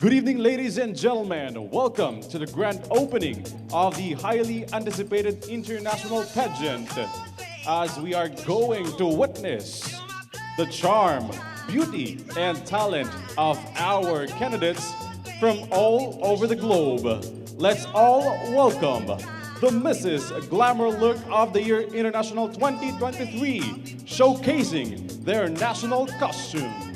Good evening, ladies and gentlemen. Welcome to the grand opening of the highly anticipated international pageant, as we are going to witness the charm, beauty, and talent of our candidates from all over the globe. Let's all welcome the Mrs. Glamour Look of the Year International 2023, showcasing their national costume.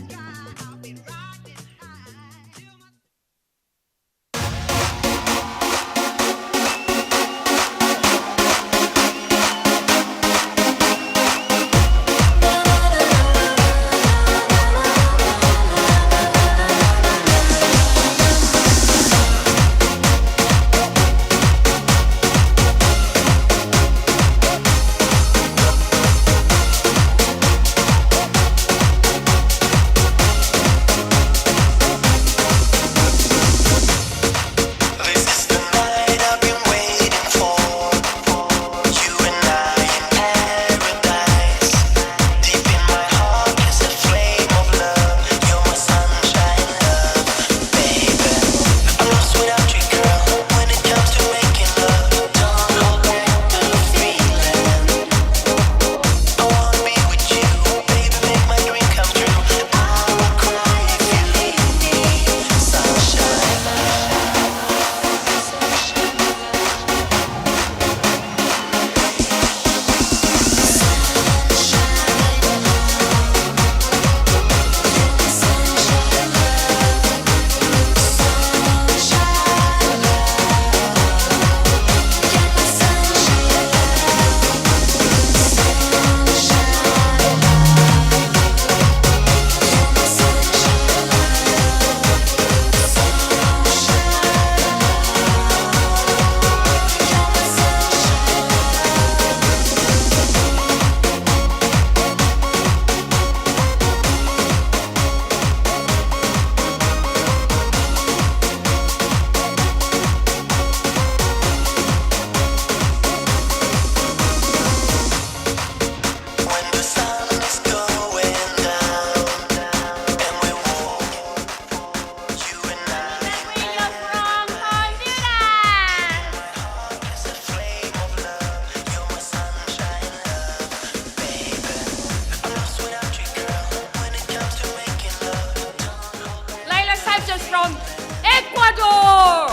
From Ecuador.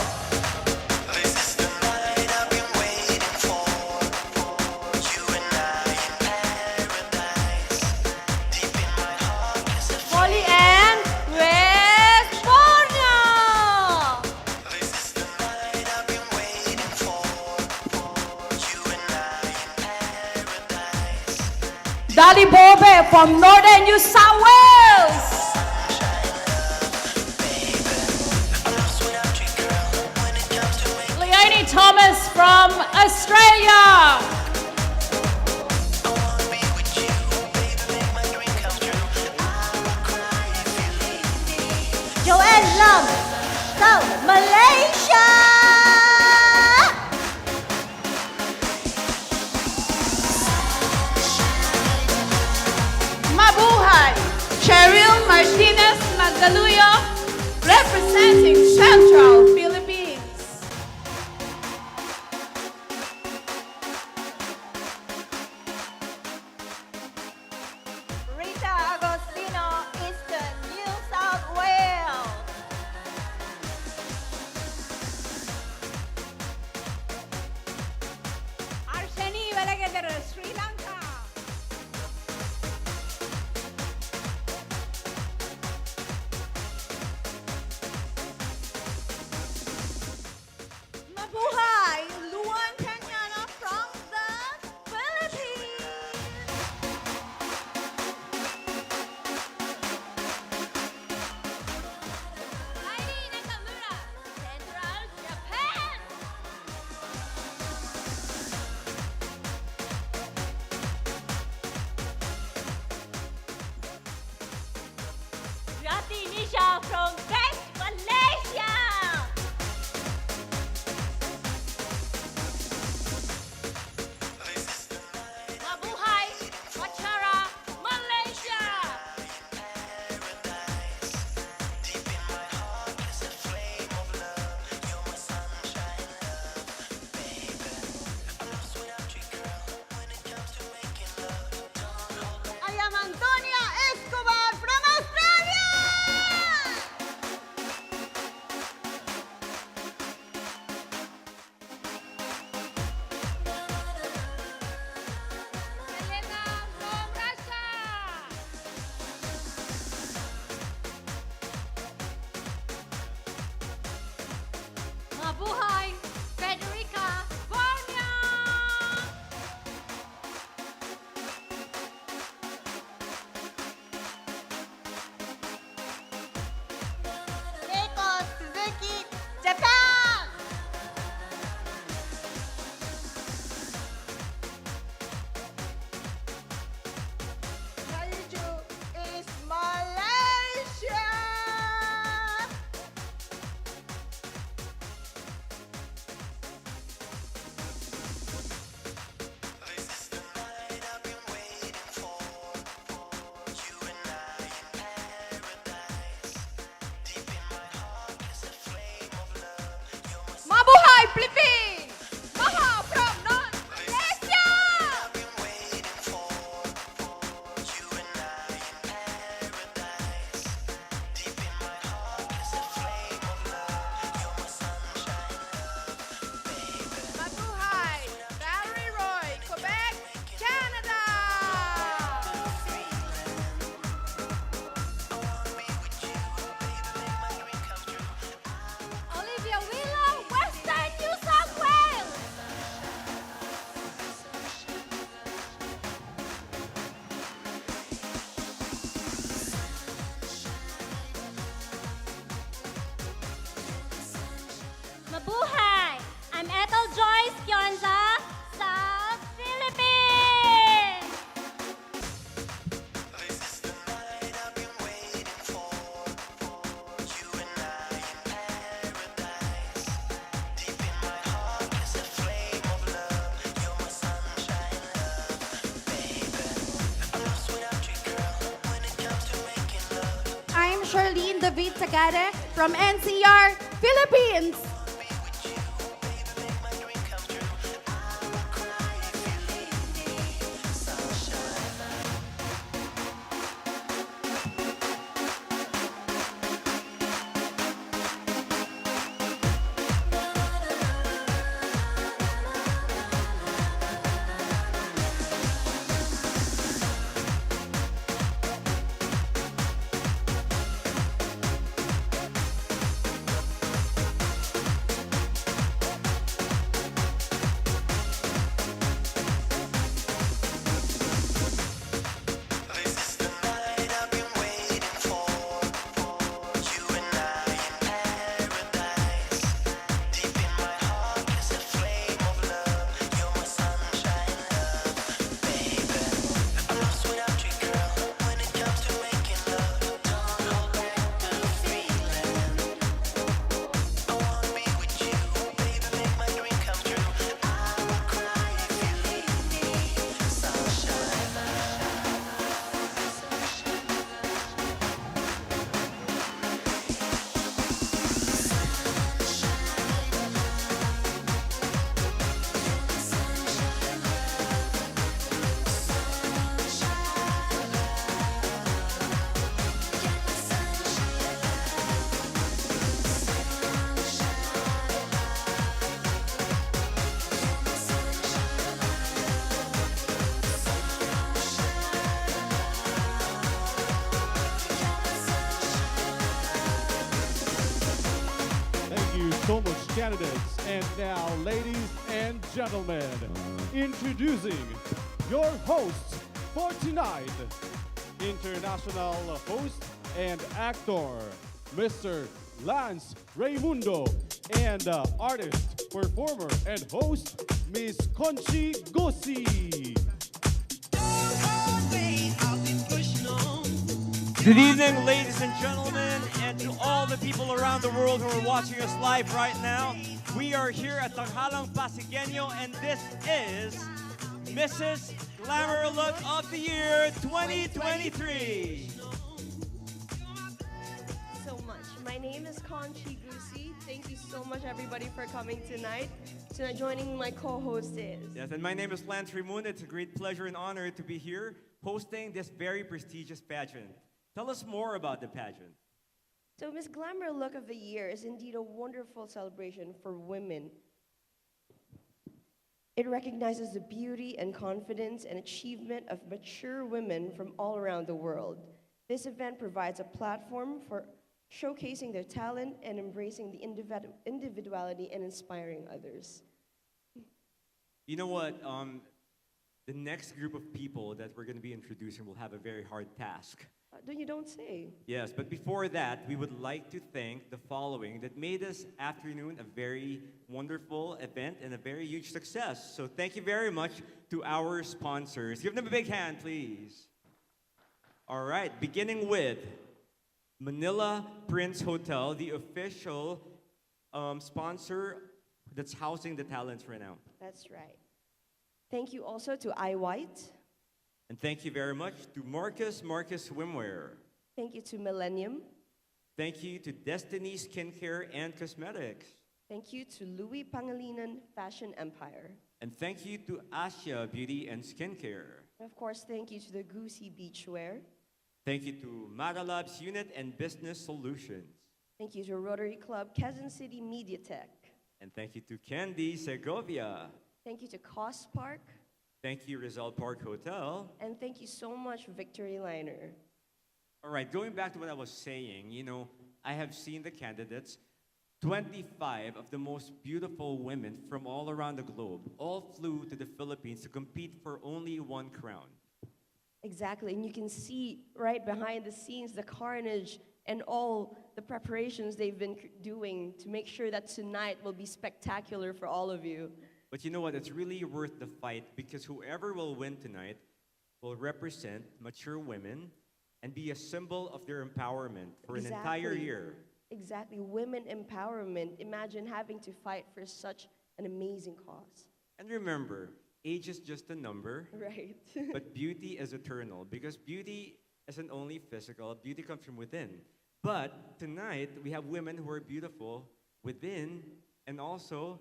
Molly and West Borneo. Dali Bobe from Northern New South Wales. Thomas from Australia. Joanne Lam, South Malaysia. Mabuhay, Cheryl Martinez Magaluyo, representing Central Philippines. Sri Lanka. Madam Antonia Escobar from Australia! Elena from Russia. Mabuhay, Federica Bornia. Keiko Suzuki, Japan! Kaiju is Malaysia! Mabuhay, Philippines. Maha from North Malaysia. Mabuhay, Valerie Roy, Quebec, Canada. Olivia Willow, Western New South Wales. Mabuhay! I'm Ethel Joyce Kionza, South Philippines! I'm Charlene David Tagare from NCR, Philippines. Thank you so much, candidates. And now, ladies and gentlemen, introducing your host for tonight, international host and actor, Mr. Lance Raimundo, and artist, performer, and host, Miss Conchi Gossi. Good evening, ladies and gentlemen, and to all the people around the world who are watching us live right now. We are here at Tanghalang Pasigueño, and this is Mrs. Glamour Look of the Year 2023. So much My name is Conchi Gusi. Thank you so much, everybody, for coming tonight. Tonight, joining my co-host is. Yes, and my name is Lance Moon. It's a great pleasure and honor to be here hosting this very prestigious pageant. Tell us more about the pageant. So, Miss Glamour Look of the Year is indeed a wonderful celebration for women. It recognizes the beauty and confidence and achievement of mature women from all around the world. This event provides a platform for showcasing their talent and embracing the individuality and inspiring others. You know what? The next group of people that we're going to be introducing will have a very hard task. You don't say. Yes, but before that, we would like to thank the following that made this afternoon a very wonderful event and a very huge success. So thank you very much to our sponsors. Give them a big hand, please. All right, beginning with Manila Prince Hotel, the official sponsor that's housing the talents right now. That's right. Thank you also to iWhite. And thank you very much to Marcus Swimwear. Thank you to Millennium. Thank you to Destiny Skincare and Cosmetics. Thank you to Louis Pangilinan Fashion Empire. And thank you to Asia Beauty and Skincare. And of course, thank you to the Goosey Beachwear. Thank you to Magalabs Unit and Business Solutions. Thank you to Rotary Club Quezon City Media Tech. And thank you to Candy Segovia. Thank you to Cost Park. Thank you, Rizal Park Hotel. And thank you so much, Victory Liner. All right, going back to what I was saying, you know, I have seen the candidates. 25 of the most beautiful women from all around the globe all flew to the Philippines to compete for only one crown. Exactly, and you can see right behind the scenes the carnage and all the preparations they've been doing to make sure that tonight will be spectacular for all of you. But you know what? It's really worth the fight because whoever will win tonight will represent mature women and be a symbol of their empowerment for an entire year. Exactly. Women empowerment. Imagine having to fight for such an amazing cause. And remember, age is just a number. Right. But beauty is eternal because beauty isn't only physical, beauty comes from within. But tonight, we have women who are beautiful within and also,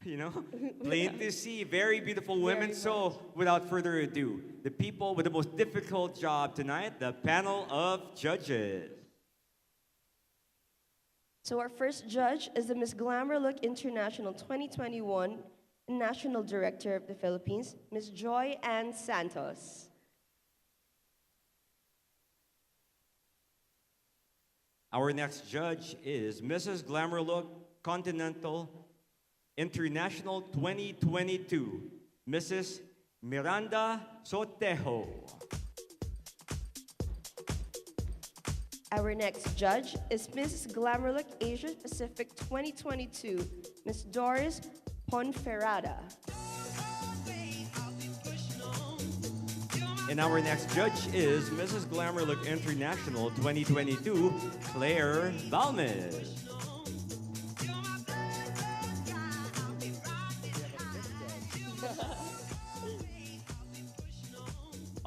you know, plain to see, very beautiful women. So, without further ado, the people with the most difficult job tonight, the panel of judges. So our first judge is the Miss Glamour Look International 2021 National Director of the Philippines, Miss Joy Ann Santos. Our next judge is Mrs. Glamour Look Continental International 2022, Mrs. Miranda Sotejo. Our next judge is Mrs. Glamour Look Asia Pacific 2022, Miss Doris Ponferrada. And our next judge is Mrs. Glamour Look International 2022, Claire Balmes.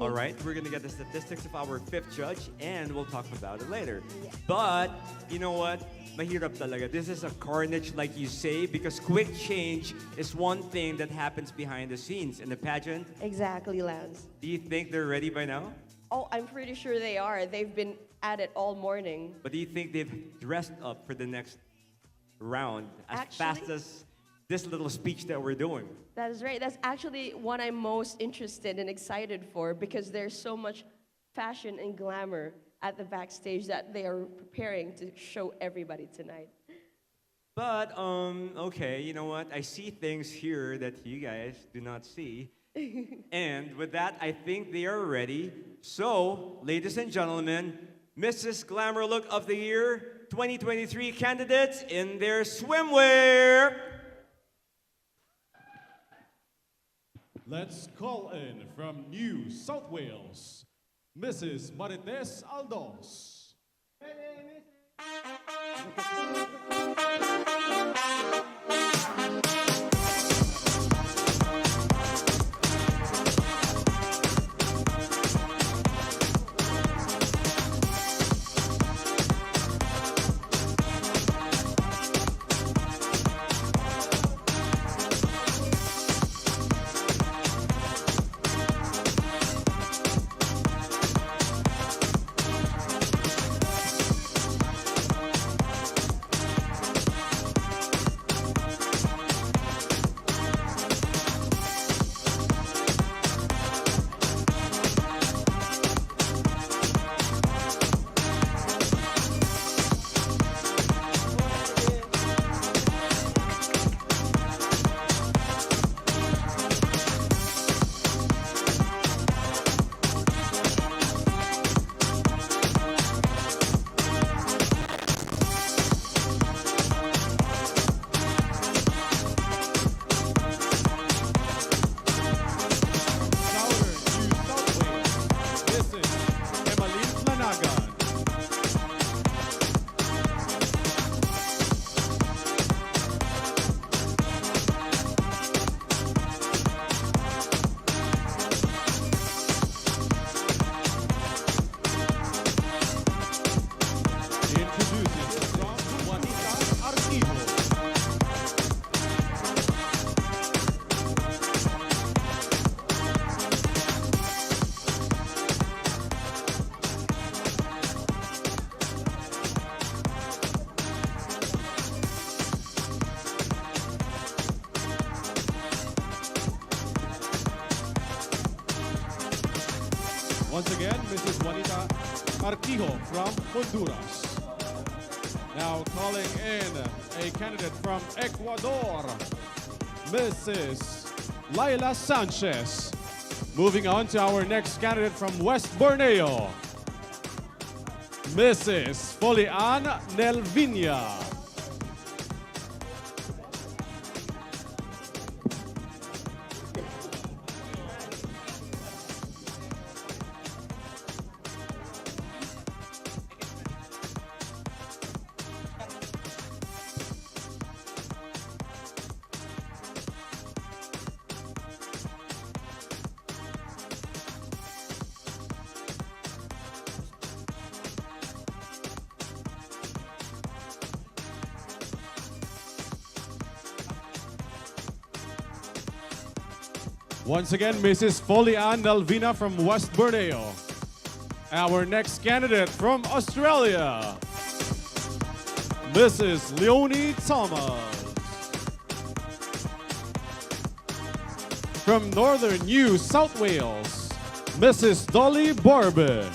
All right, we're gonna get the statistics of our fifth judge and we'll talk about it later. But, you know what? Mahirap talaga. This is a carnage like you say because quick change is one thing that happens behind the scenes in the pageant. Exactly, Lance. Do you think they're ready by now? Oh, I'm pretty sure they are. They've been at it all morning. But do you think they've dressed up for the next round as fast as this little speech that we're doing? That is right. That's actually what I'm most interested and excited for because there's so much fashion and glamour at the backstage that they are preparing to show everybody tonight. But, okay, you know what? I see things here that you guys do not see. And with that, I think they are ready. So, ladies and gentlemen, Mrs. Glamour Look of the Year 2023 candidates in their swimwear. Let's call in from New South Wales, Mrs. Marites Aldos. Mrs. Juanita Arquijo from Honduras. Now calling in a candidate from Ecuador, Mrs. Laila Sanchez. Moving on to our next candidate from West Borneo, Mrs. Folian Nelvinia. Once again, Mrs. Folian Nelvina from West Borneo. Our next candidate from Australia, Mrs. Leonie Thomas. From Northern New South Wales, Mrs. Dolly Barber.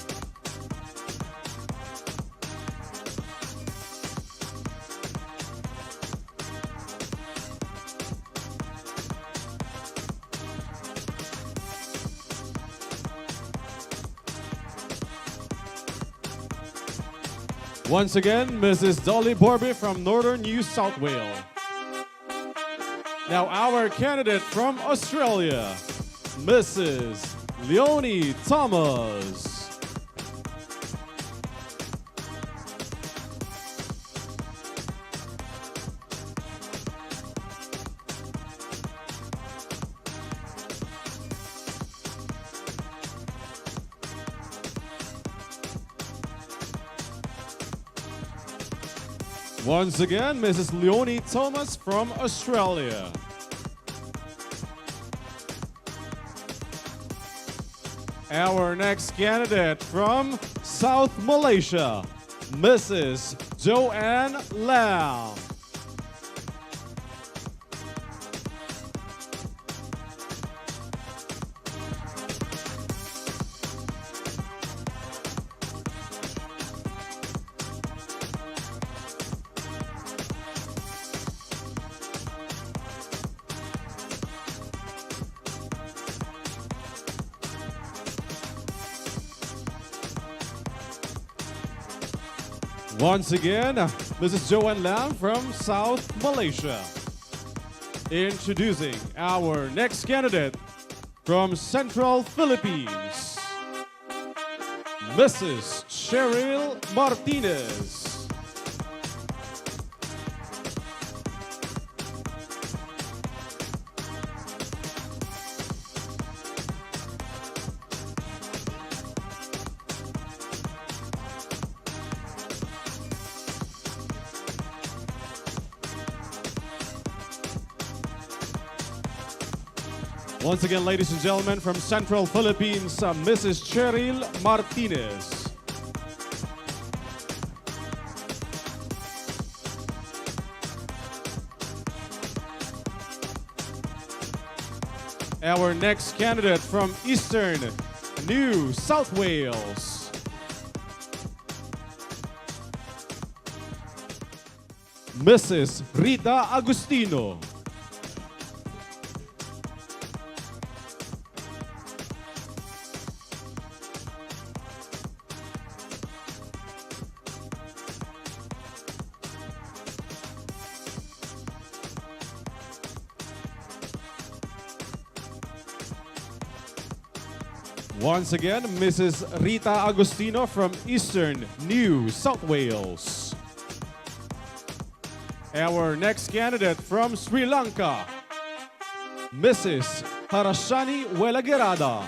Once again, Mrs. Dolly Borby from Northern New South Wales. Now our candidate from Australia, Mrs. Leonie Thomas. Once again, Mrs. Leonie Thomas from Australia. Our next candidate from South Malaysia, Mrs. Joanne Lam. Once again, Mrs. Joanne Lam from South Malaysia. Introducing our next candidate from Central Philippines, Mrs. Cheryl Martinez. Once again, ladies and gentlemen, from Central Philippines, Mrs. Cheryl Martinez. Our next candidate from Eastern New South Wales, Mrs. Rita Agustino. Once again, Mrs. Rita Agustino from Eastern New South Wales. Our next candidate from Sri Lanka, Mrs. Harashani Welagerada.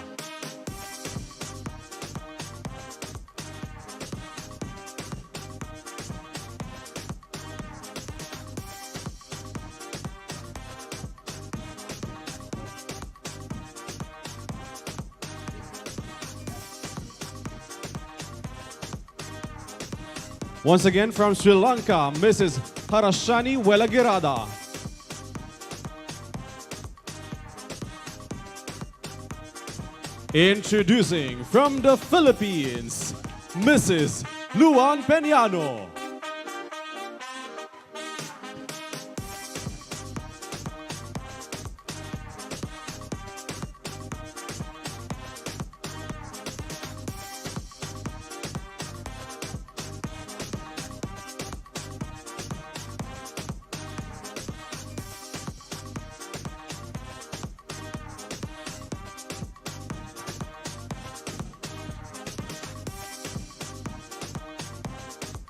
Once again from Sri Lanka, Mrs. Harashani Welagerada. Introducing from the Philippines, Mrs. Luan Peñano.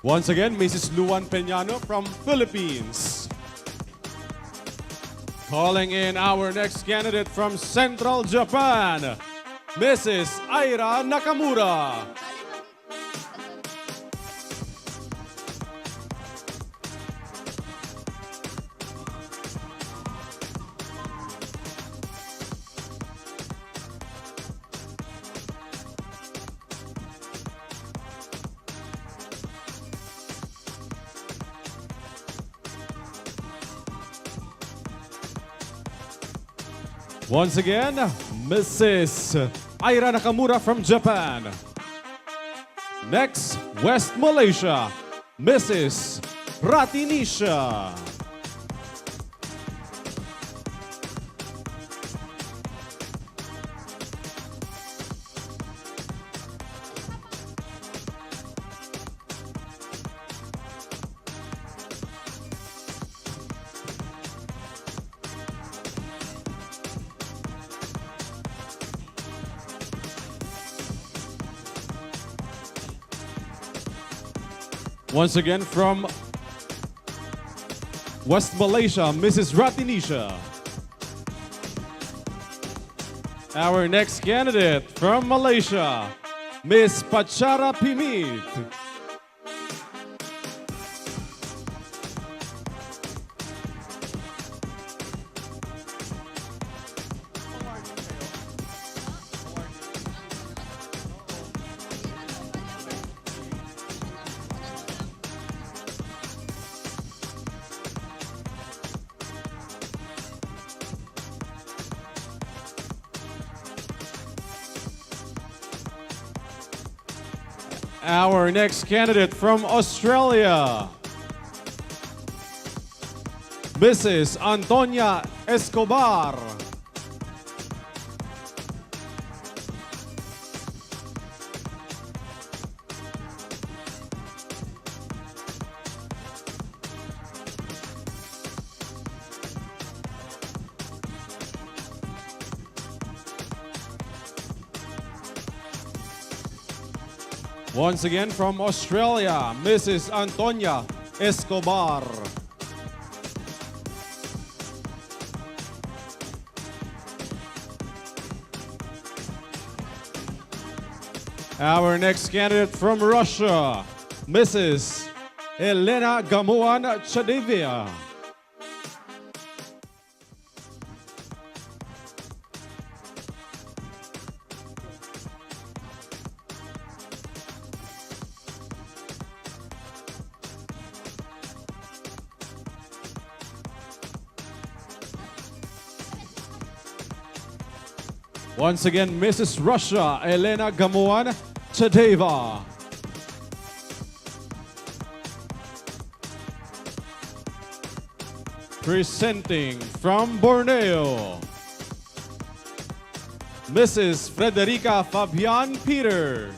Once again, Mrs. Luan Peñano from Philippines. Calling in our next candidate from Central Japan, Mrs. Aira Nakamura. Once again, Mrs. Aira Nakamura from Japan. Next, West Malaysia, Mrs. Ratinisha. Once again from West Malaysia, Mrs. Ratinisha. Our next candidate from Malaysia, Miss Pachara Pimit. Our next candidate from Australia, Mrs. Antonia Escobar. Once again from Australia, Mrs. Antonia Escobar. Our next candidate from Russia, Mrs. Elena Gamuan Chadevia. Once again, Mrs. Russia, Elena Gamuan Chadeva. Presenting from Borneo, Mrs. Frederica Fabian Peter.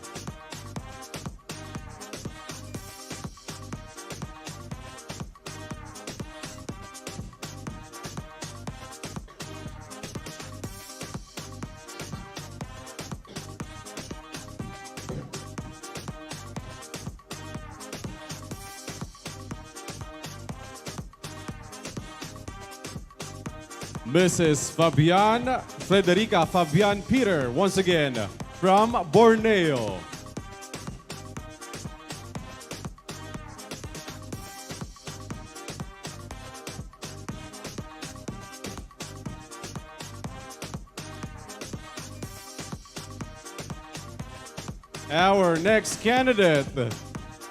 Mrs. Frederica Fabian Peter, once again, from Borneo. Our next candidate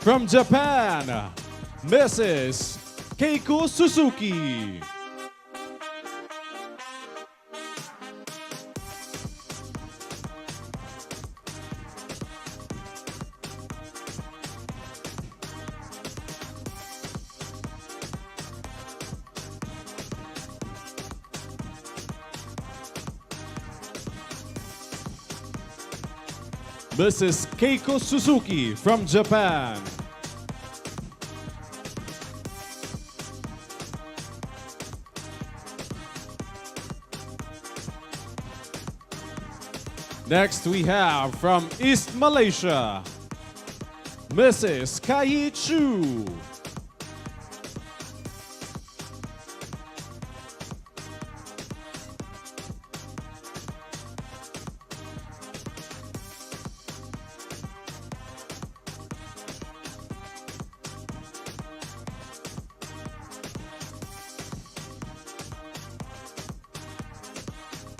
from Japan, Mrs. Keiko Suzuki. Mrs. Keiko Suzuki from Japan. Next we have from East Malaysia, Mrs. Kai Chu.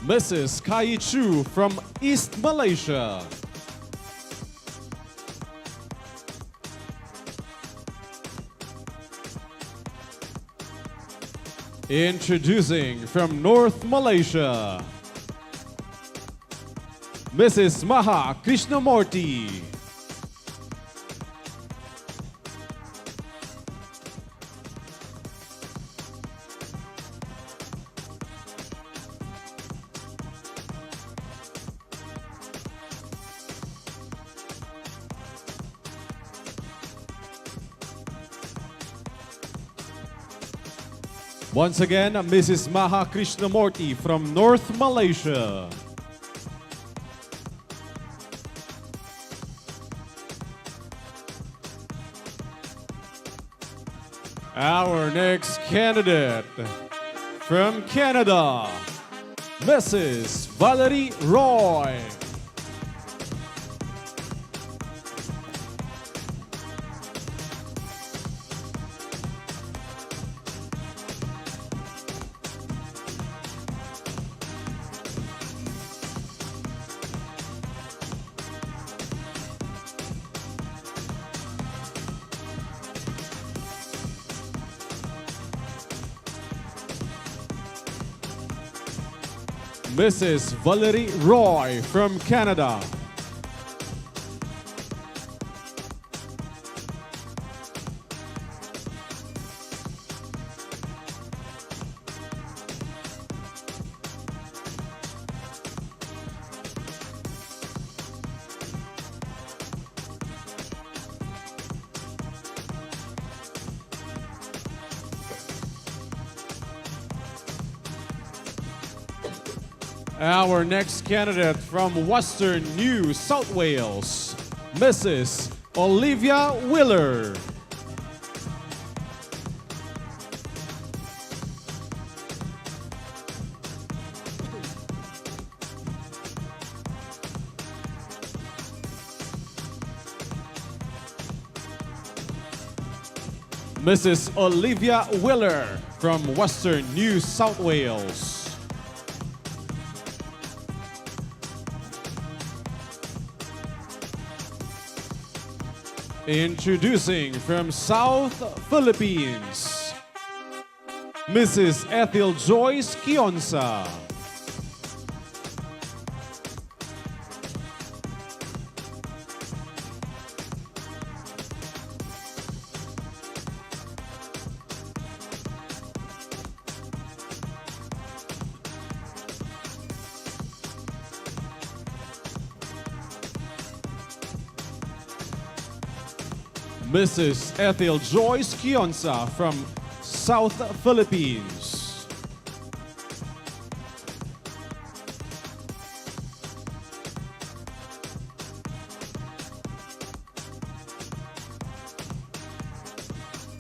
Mrs. Kai Chu from East Malaysia. Introducing from North Malaysia, Mrs. Maha Krishnamurti. Once again, Mrs. Maha Krishnamurti from North Malaysia. Our next candidate from Canada, Mrs. Valerie Roy. Mrs. Valerie Roy from Canada. Our next candidate from Western New South Wales, Mrs. Olivia Wheeler. Mrs. Olivia Wheeler from Western New South Wales. Introducing from South Philippines, Mrs. Ethel Joyce Kionsa. Mrs. Ethel Joyce Kionsa from South Philippines.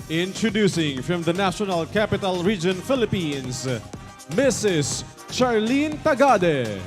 Introducing from the National Capital Region, Philippines, Mrs. Charlene Tagade.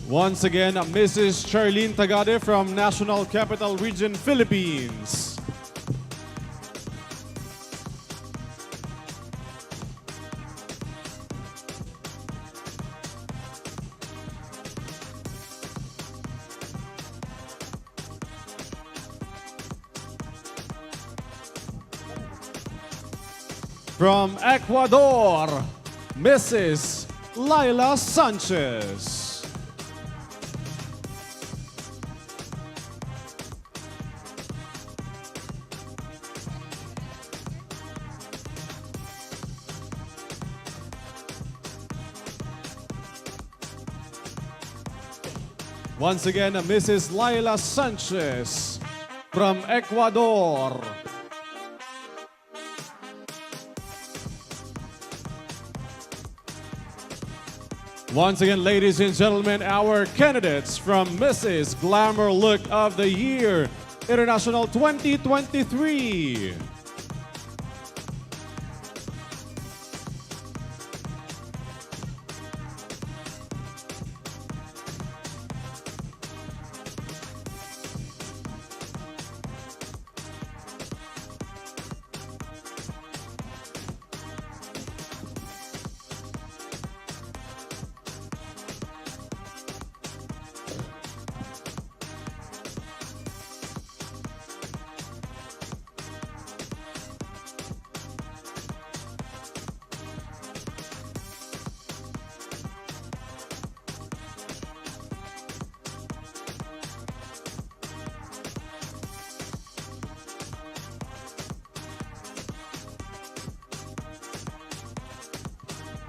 Once again, Mrs. Charlene Tagade from National Capital Region, Philippines. From Ecuador, Mrs. Laila Sanchez. Once again, Mrs. Laila Sanchez from Ecuador. Once again, ladies and gentlemen, our candidates from Mrs. Glamour Look of the Year International 2023.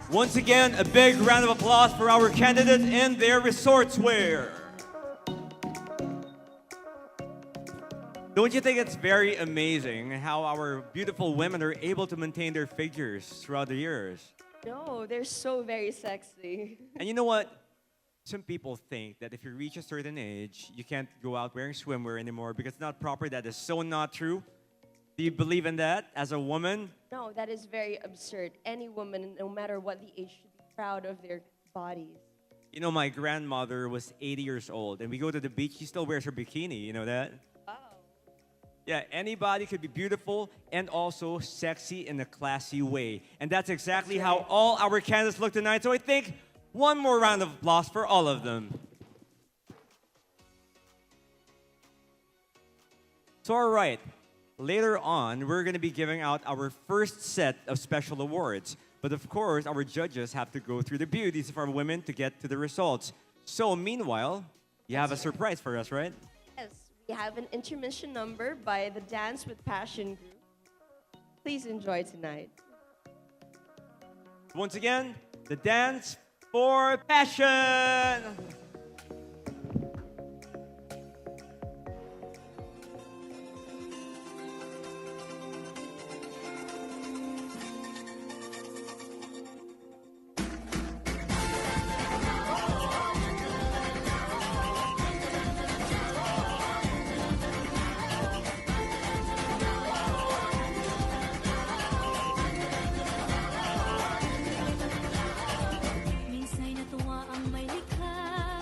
Once again, a big round of applause for our candidates in their resorts wear. Don't you think it's very amazing how our beautiful women are able to maintain their figures throughout the years? No, they're so very sexy. And you know what? Some people think that if you reach a certain age, you can't go out wearing swimwear anymore because it's not proper. That is so not true. Do you believe in that as a woman? No, that is very absurd. Any woman, no matter what the age, should be proud of their bodies. You know, my grandmother was 80 years old, and we go to the beach, she still wears her bikini. You know that? Wow. Yeah, anybody could be beautiful and also sexy in a classy way. And that's exactly how all our candidates look tonight. So I think one more round of applause for all of them. So all right, later on, we're going to be giving out our first set of special awards. But of course, our judges have to go through the beauties of our women to get to the results. So meanwhile, you have a surprise for us, right? Yes, we have an intermission number by the Dance with Passion group. Please enjoy tonight. Once again, the Dance for Passion! Minsa'y natuwa ang may likha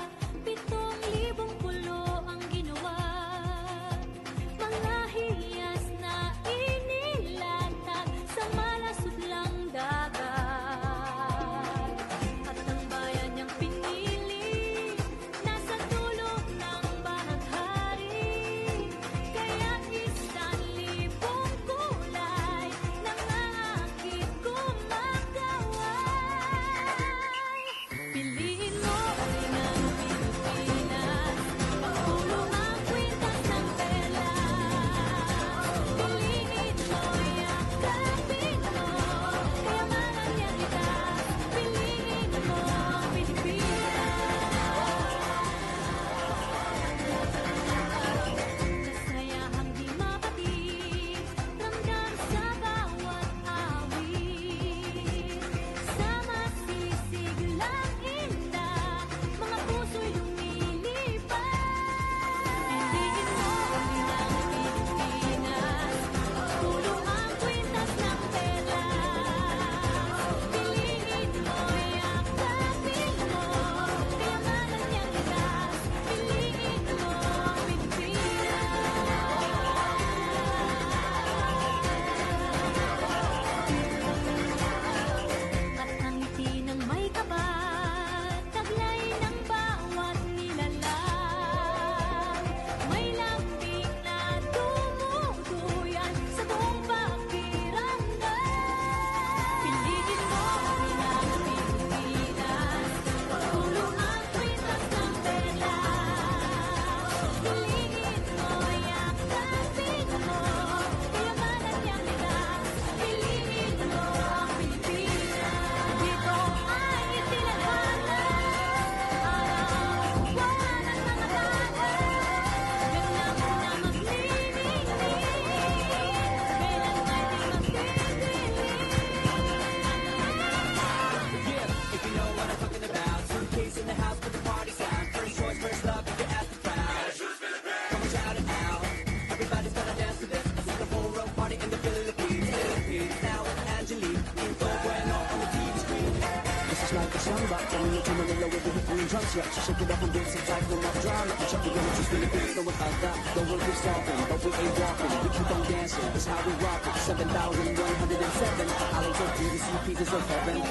This is like a song about when you come in the low with the hip and drum slap. So shake it up and dance it tight when I'm drama. Check it out, just Philippines, know what I got. Don't work is talking, but we ain't walking. We keep on dancing, that's how we rock it. 7,107. I like to see the pieces of heaven.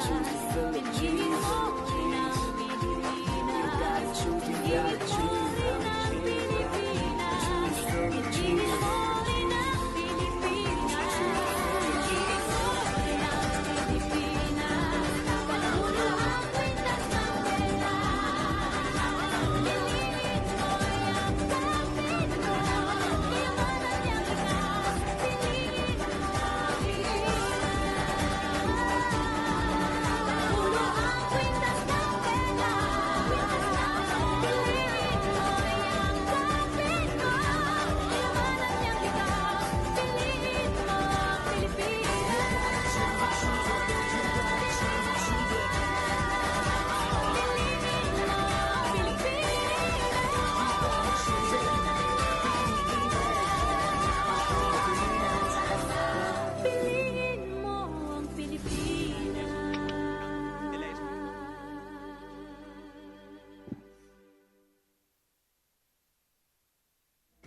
Choose the Philippines. You gotta choose, you gotta choose.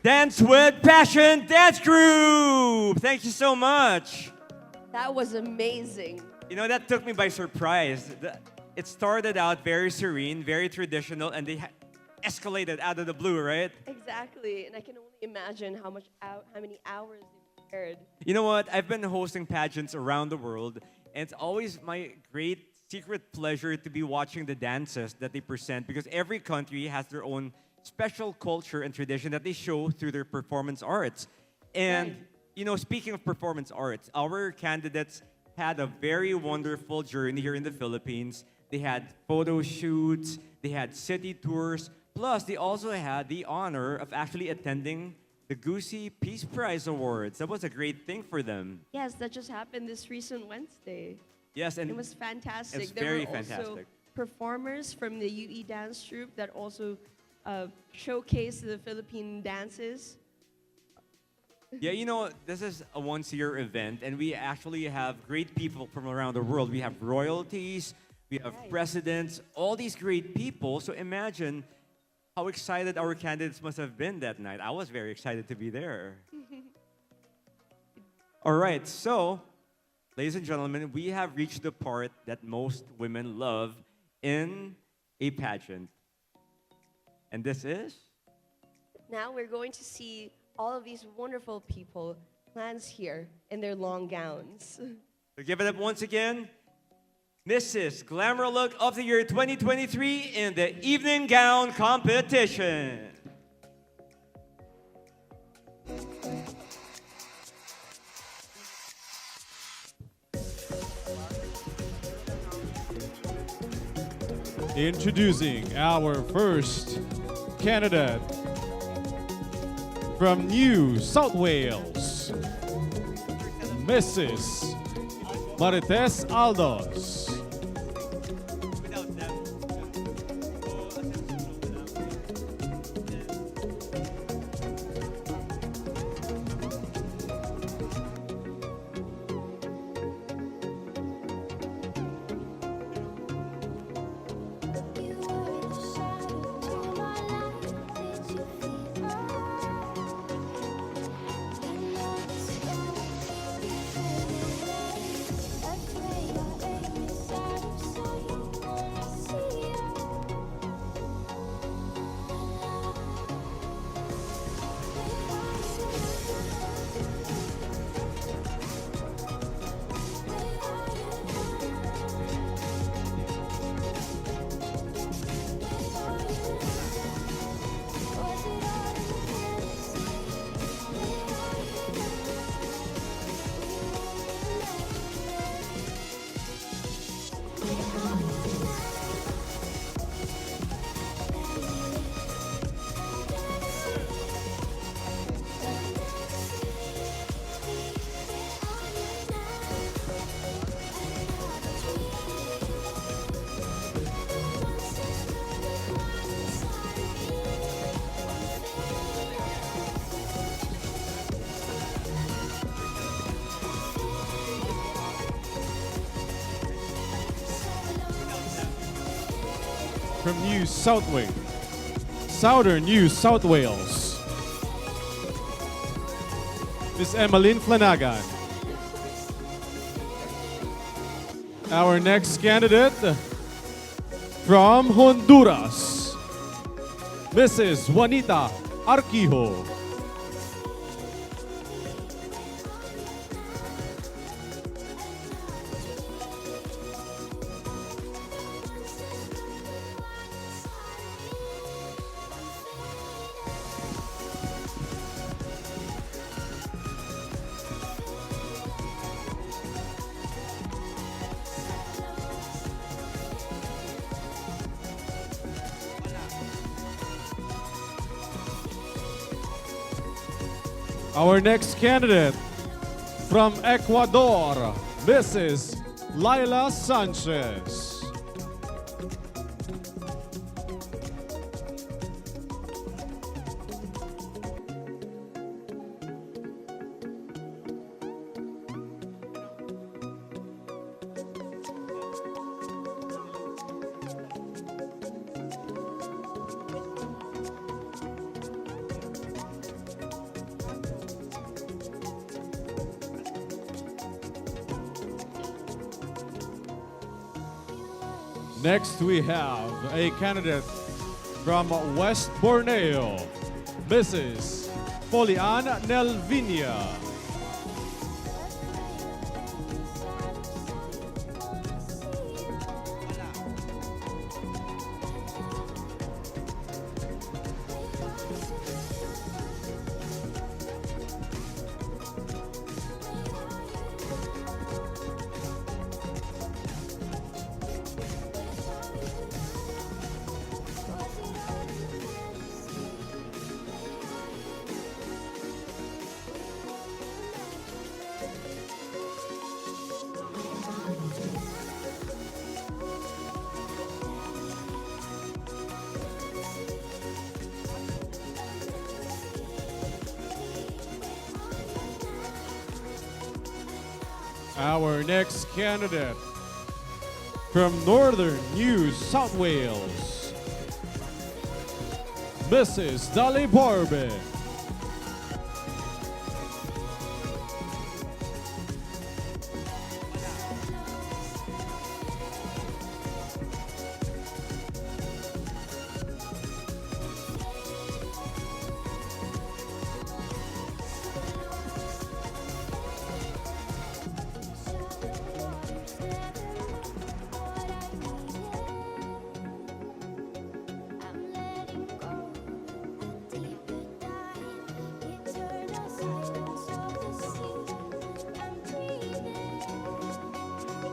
Dance with Passion Dance Group! Thank you so much. That was amazing. You know, that took me by surprise. It started out very serene, very traditional, and they escalated out of the blue, right? Exactly, and I can only imagine how many hours they prepared. You know what? I've been hosting pageants around the world, and it's always my great secret pleasure to be watching the dances that they present because every country has their own special culture and tradition that they show through their performance arts. And, you know, speaking of performance arts, our candidates had a very wonderful journey here in the Philippines. They had photo shoots, they had city tours, plus they also had the honor of actually attending the Goosey Peace Prize Awards. That was a great thing for them. Yes, that just happened this recent Wednesday. Yes, and It was fantastic. It's There very were also fantastic. performers from the UE dance troupe that also showcased the Philippine dances. Yeah, you know, this is a once-a-year event, and we actually have great people from around the world. We have royalties, we have Right. presidents, all these great people. So imagine how excited our candidates must have been that night. I was very excited to be there. All right, so, ladies and gentlemen, we have reached the part that most women love in a pageant. And this is? Now we're going to see all of these wonderful people dance here in their long gowns. So give it up once again. Mrs. Glamour Look of the Year 2023 in the evening gown competition. Introducing our first candidate from New South Wales, Mrs. Marites Aldos. Without them. from Southern New South Wales, Miss Emmeline Flanagan. Our next candidate from Honduras, Mrs. Juanita Arquijo. Our next candidate from Ecuador, Mrs. Laila Sanchez. Next, we have a candidate from West Borneo, Mrs. Polian Nelvinia. Our next candidate from Northern New South Wales, Mrs. Dali Barbe.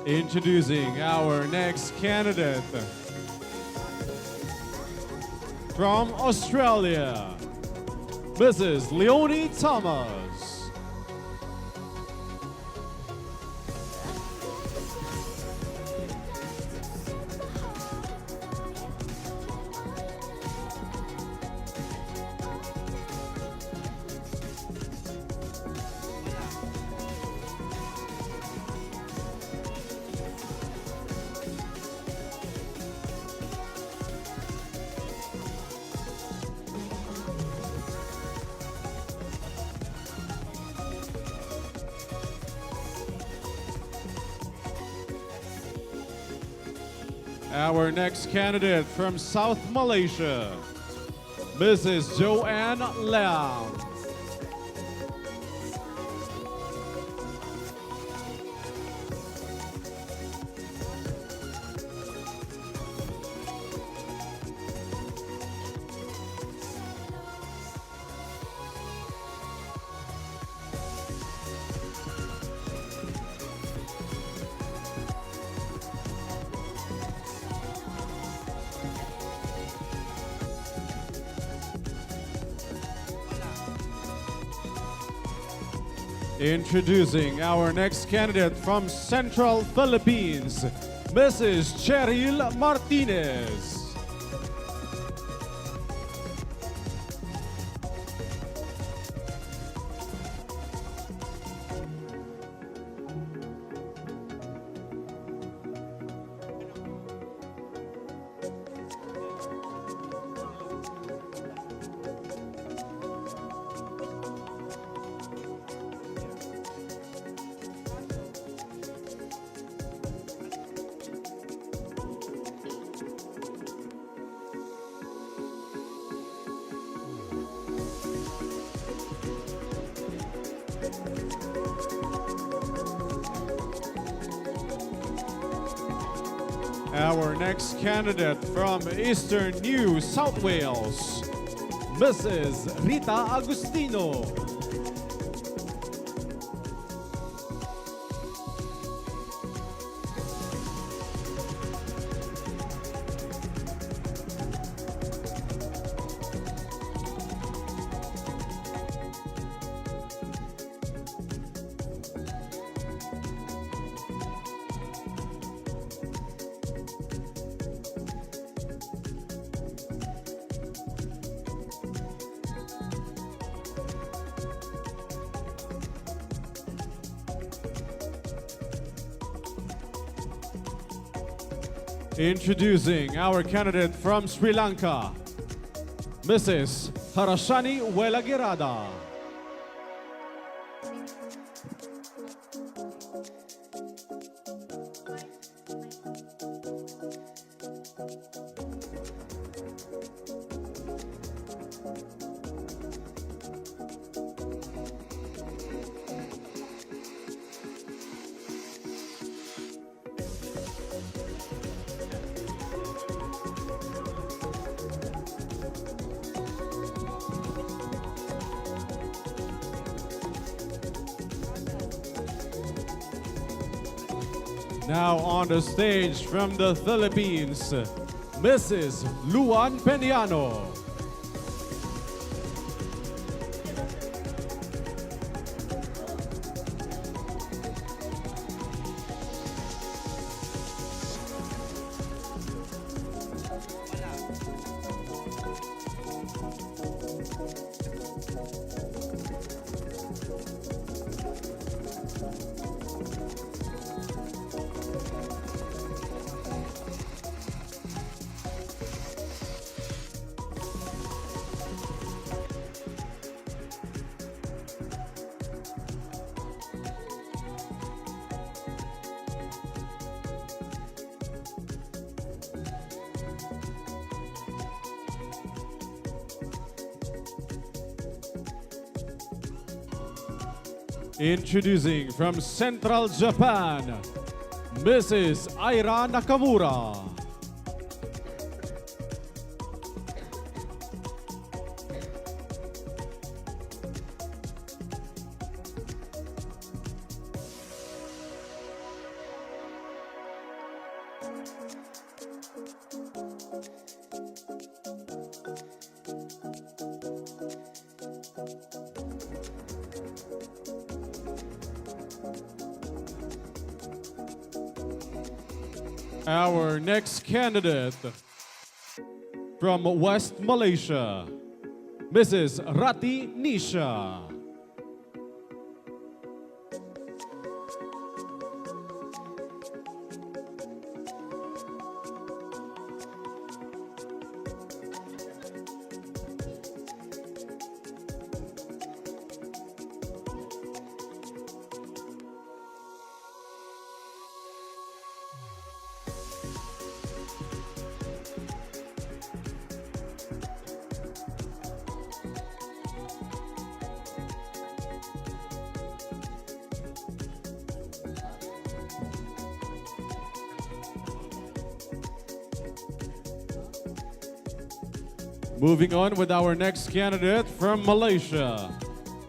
Introducing our next candidate from Australia, Mrs. Leonie Thomas. Our next candidate from South Malaysia, Mrs. Joanne Lam. Introducing our next candidate from Central Philippines, Mrs. Cheryl Martinez. Our next candidate from Eastern New South Wales, Mrs. Rita Agustino. Introducing our candidate from Sri Lanka, Mrs. Harashani Welagirada. Now on the stage from the Philippines, Mrs. Luan Peniano. Introducing from Central Japan, Mrs. Aira Nakamura. Our next candidate from West Malaysia, Mrs. Rati Nisha. Moving on with our next candidate from Malaysia,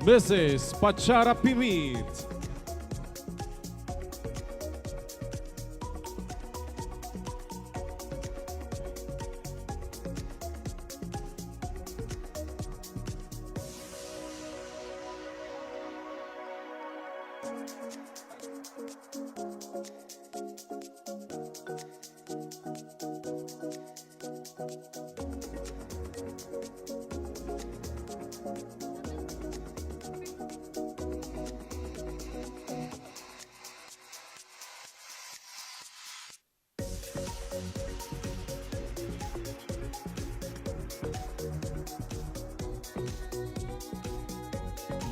Mrs. Pachara Pimit.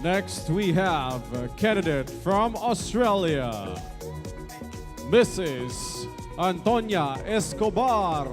Next, we have a candidate from Australia, Mrs. Antonia Escobar.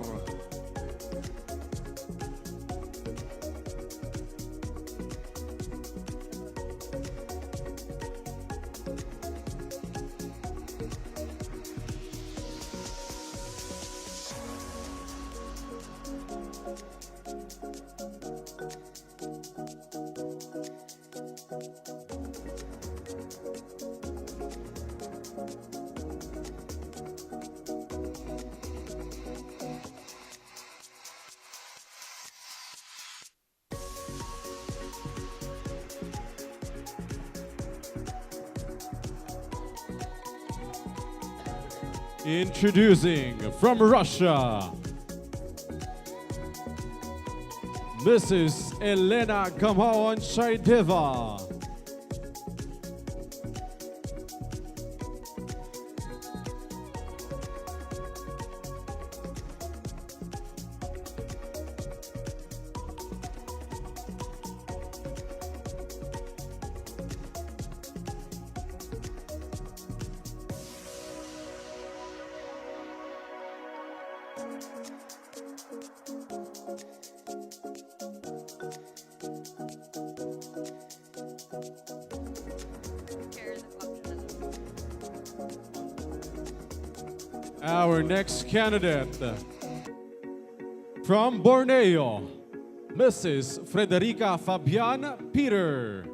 Introducing from Russia, Mrs. Elena Gamawan-Shaideva. Our next candidate from Borneo, Mrs. Frederica Fabian Peter.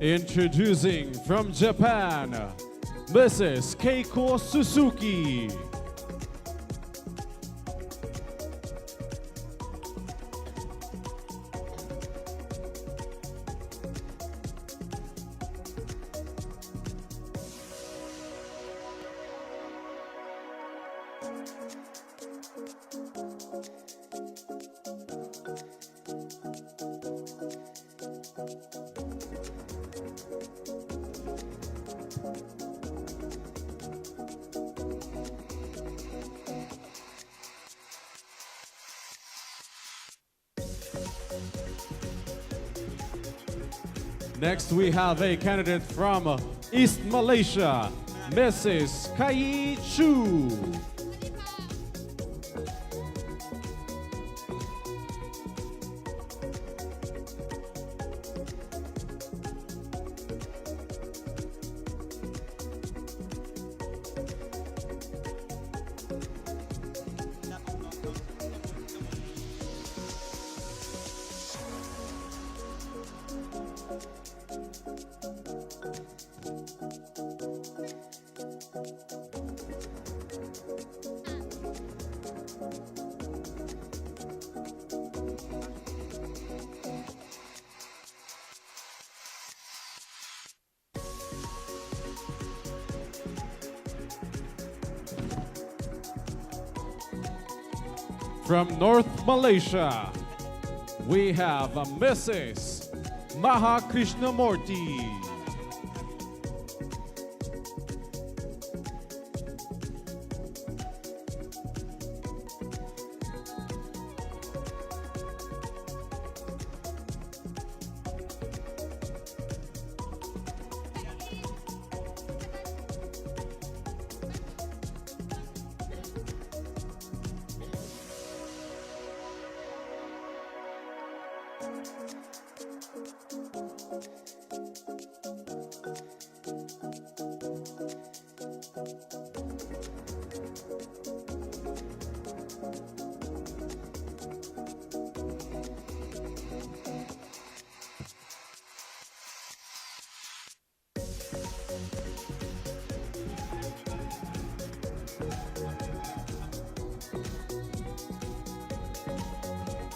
Introducing from Japan, Mrs. Keiko Suzuki. Next, we have a candidate from East Malaysia, Mrs. Kai Chu. From North Malaysia, we have Mrs. Maha Krishnamurti.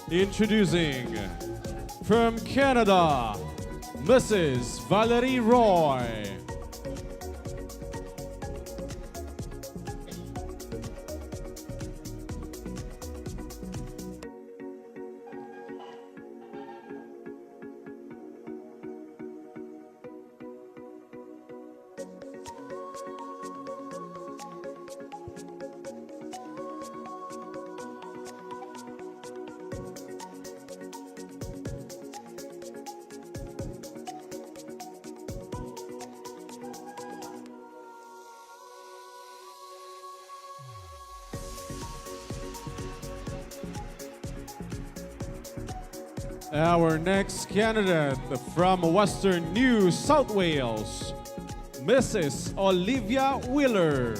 Introducing from Canada, Mrs. Valerie Roy. Our next candidate from Western New South Wales, Mrs. Olivia Wheeler.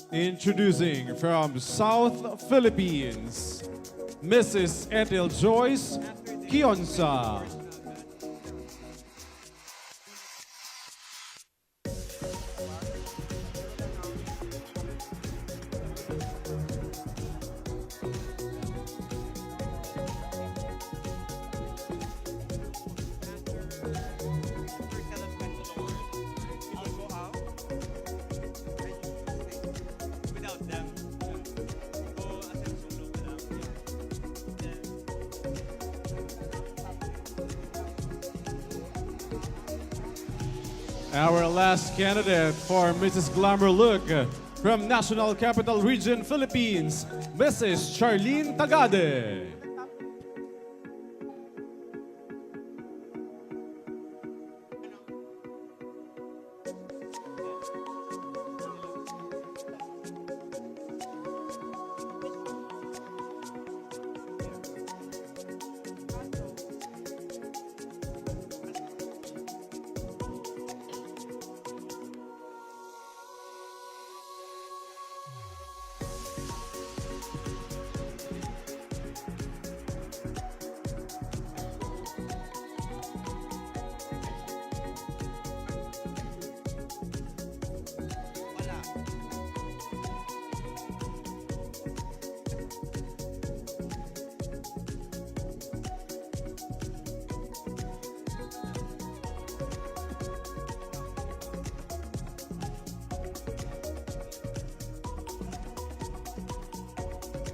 Introducing from South Philippines, Mrs. Ethel Joyce Kionsa. Our last candidate for Mrs. Glamour look from National Capital Region, Philippines, Mrs. Charlene Tagade.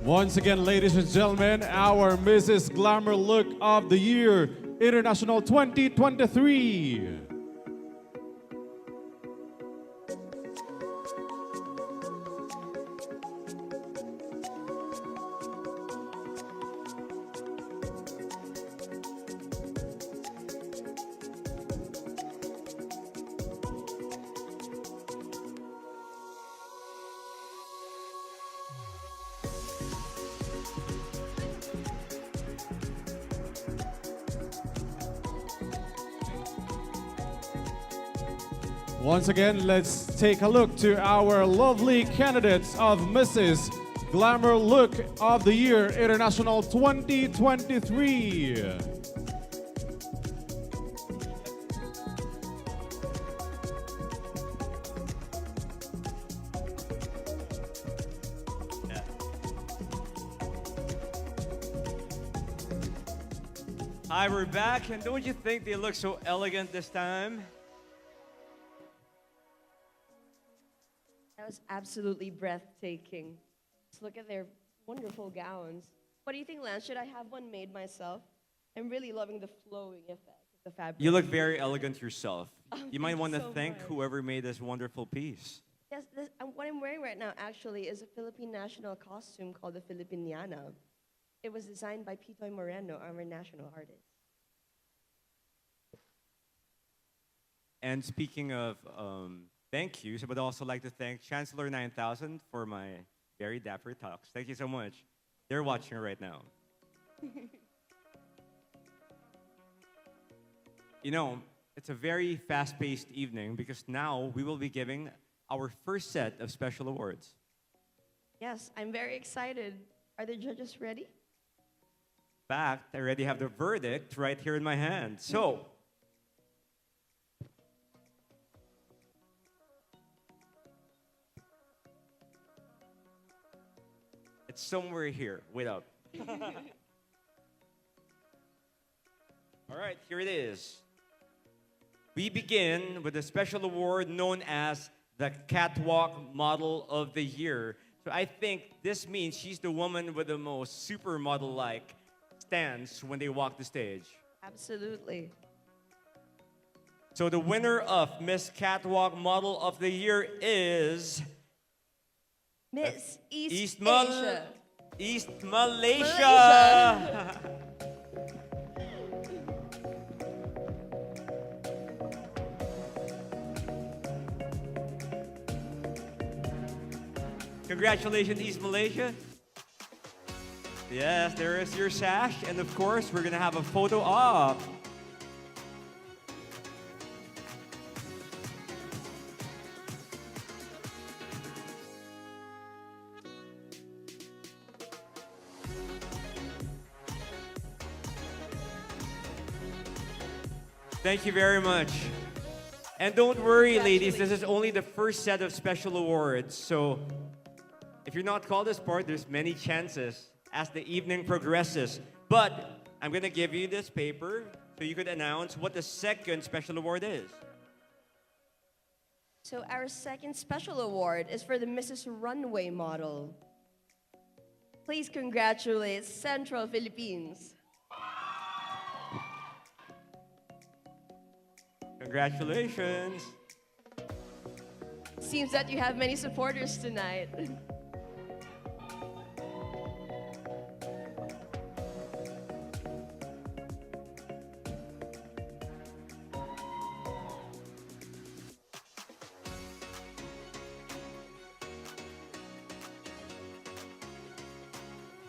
Once again, ladies and gentlemen, our Mrs. Glamour Look of the Year, International 2023. Once again, let's take a look to our lovely candidates of Mrs. Glamour Look of the Year International 2023. Hi, we're back, and don't you think they look so elegant this time? That was absolutely breathtaking. Just look at their wonderful gowns. What do you think, Lance? Should I have one made myself? I'm really loving the flowing effect of the fabric. You look very elegant yourself. You might thank want to you so thank much. whoever made this wonderful piece. Yes, what I'm wearing right now actually is a Philippine national costume called the Filipiniana. It was designed by Pitoy Moreno, our national artist. And speaking of thank yous, I would also like to thank Chancellor 9000 for my very dapper talks. Thank you so much. They're watching right now. You know, it's a very fast-paced evening because now we will be giving our first set of special awards. Yes, I'm very excited. Are the judges ready? In fact, I already have the verdict right here in my hand. So, it's somewhere here. Wait up. All right, here it is. We begin with a special award known as the Catwalk Model of the Year. So I think this means she's the woman with the most supermodel-like stance when they walk the stage. Absolutely. So the winner of Miss Catwalk Model of the Year is Miss East Mal- Asia. East Malaysia. Congratulations, East Malaysia. Yes, there is your sash. And of course, we're going to have a photo op. Thank you very much. And don't worry, ladies, this is only the first set of special awards. So if you're not called as part, there's many chances as the evening progresses. But I'm going to give you this paper so you could announce what the second special award is. So our second special award is for the Mrs. Runway model. Please congratulate Central Philippines. Congratulations. Seems that you have many supporters tonight.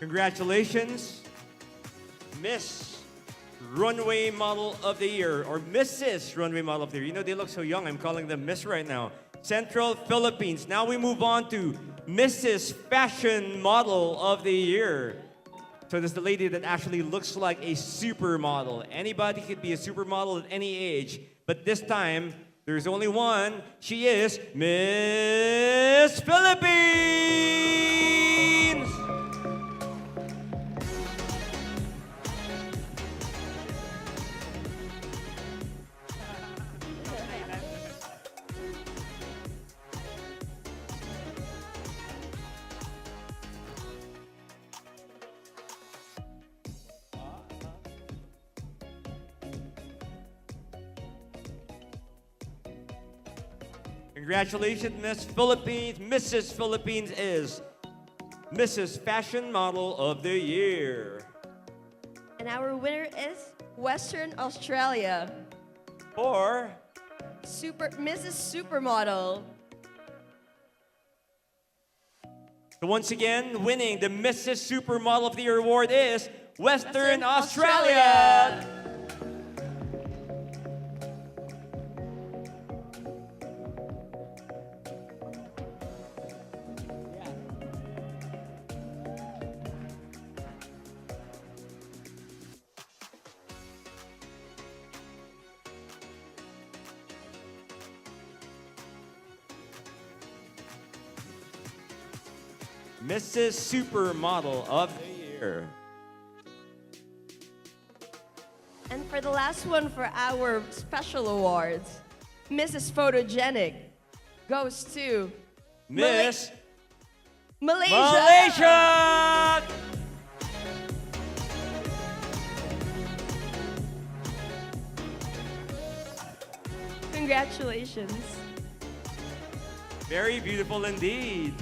Congratulations, Miss Runway Model of the Year, or Mrs. Runway Model of the Year. You know, they look so young. I'm calling them Miss right now. Central Philippines. Now we move on to Mrs. Fashion Model of the Year. So this is the lady that actually looks like a supermodel. Anybody could be a supermodel at any age, but this time, there's only one. She is Miss Philippines! Congratulations, Miss Philippines. Mrs. Philippines is Mrs. Fashion Model of the Year. And our winner is Western Australia. Or Mrs. Supermodel. so once again, winning the Mrs. Supermodel of the Year award is Western Australia. Mrs. Supermodel of the Year. And for the last one for our special awards, Mrs. Photogenic goes to Miss Malaysia. Malaysia! Congratulations. Very beautiful indeed.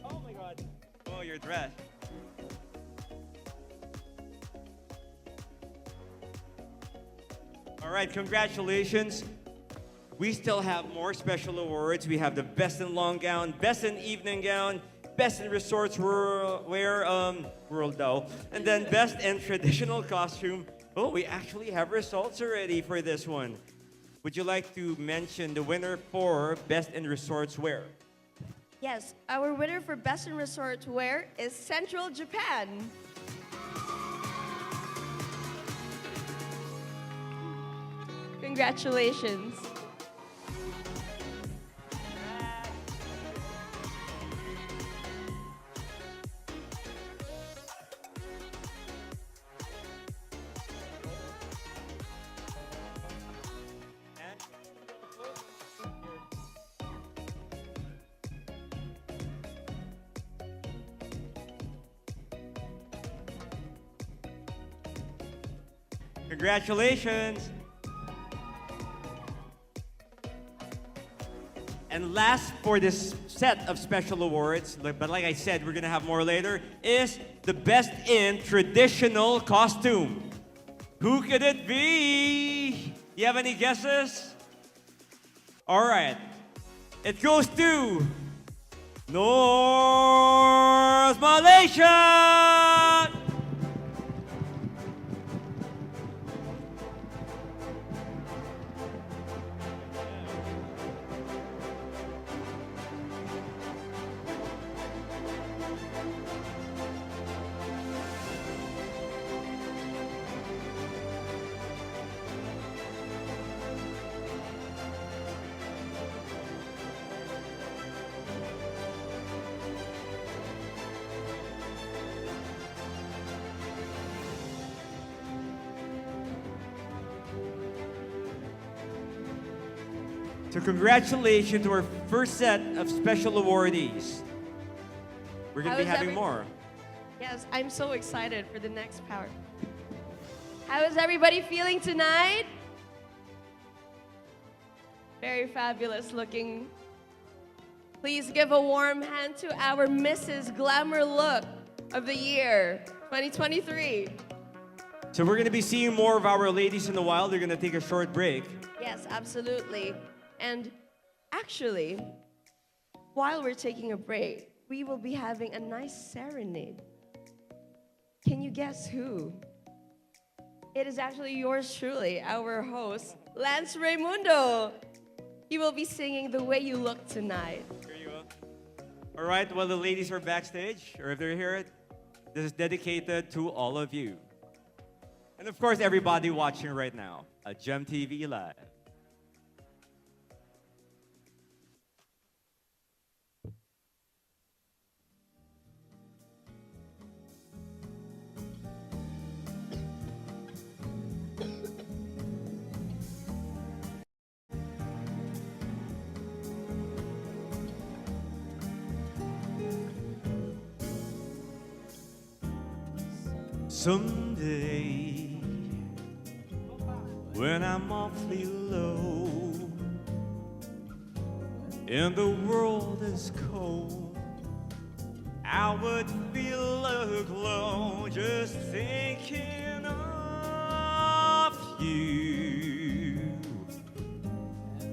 Oh my God. Oh, your dress. All right, congratulations. We still have more special awards. We have the best in long gown, best in evening gown, best in resorts wear, world though, and then best in traditional costume. Oh, we actually have results already for this one. Would you like to mention the winner for best in resorts wear? Yes, our winner for Best in Resort Wear is Central Japan. Congratulations. Congratulations. And last for this set of special awards, but like I said, we're gonna have more later, is the best in traditional costume. Who could it be? You have any guesses? All right. It goes to North Malaysia! So congratulations to our first set of special awardees. We're going to be having more. Yes, I'm so excited for the next power. How is everybody feeling tonight? Very fabulous looking. Please give a warm hand to our Mrs. Glamour Look of the Year 2023. So we're going to be seeing more of our ladies in a while. They're going to take a short break. Yes, absolutely. And actually, while we're taking a break, we will be having a nice serenade. Can you guess who? It is actually yours truly, our host, Lance Raimundo. He will be singing The Way You Look tonight. Here you go. All right, well, the ladies are backstage, or if they're here, this is dedicated to all of you. And of course, everybody watching right now at Gem TV Live. Someday, when I'm awfully low and the world is cold, I would feel a glow just thinking of you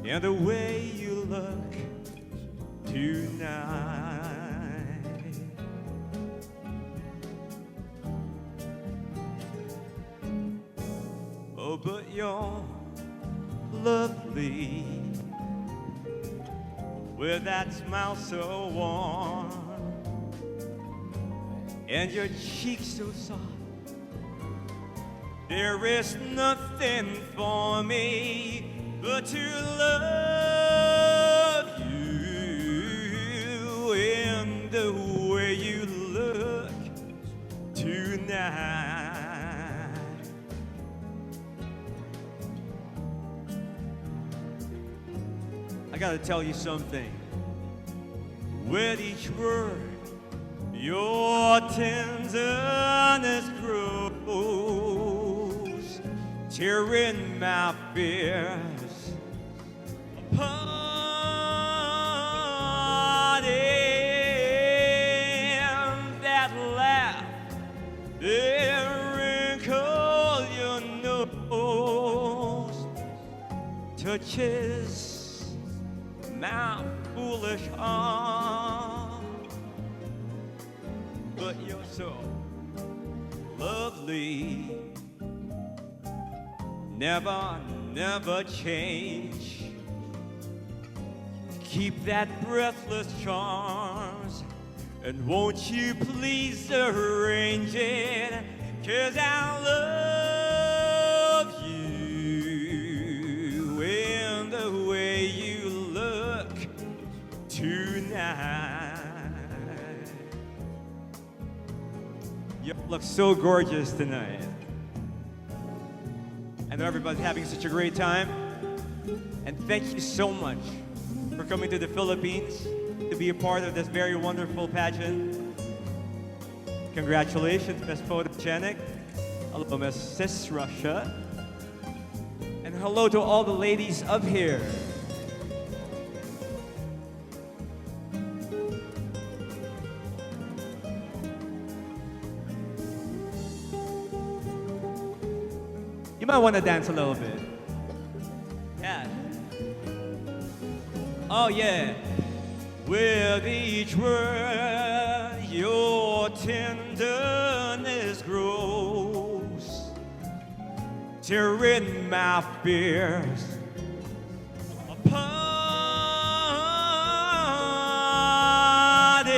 and the way you look tonight. Oh, but you're lovely with that smile so warm and your cheeks so soft. There is nothing for me but to love you in the way you look tonight. I gotta tell you something. With each word, your tenderness grows, tearing my fears apart. And that laugh, that wrinkle your nose touches my foolish heart. But you're so lovely, never, never change. Keep that breathless charms, and won't you please arrange it? 'Cause I love you in the way you look tonight. You look so gorgeous tonight. I know everybody's having such a great time. And thank you so much for coming to the Philippines to be a part of this very wonderful pageant. Congratulations, Miss Photogenic. Hello, Miss Sis Russia. And hello to all the ladies up here. You might want to dance a little bit. Yeah. Oh yeah. With each word, your tenderness grows, tearing my fears apart. In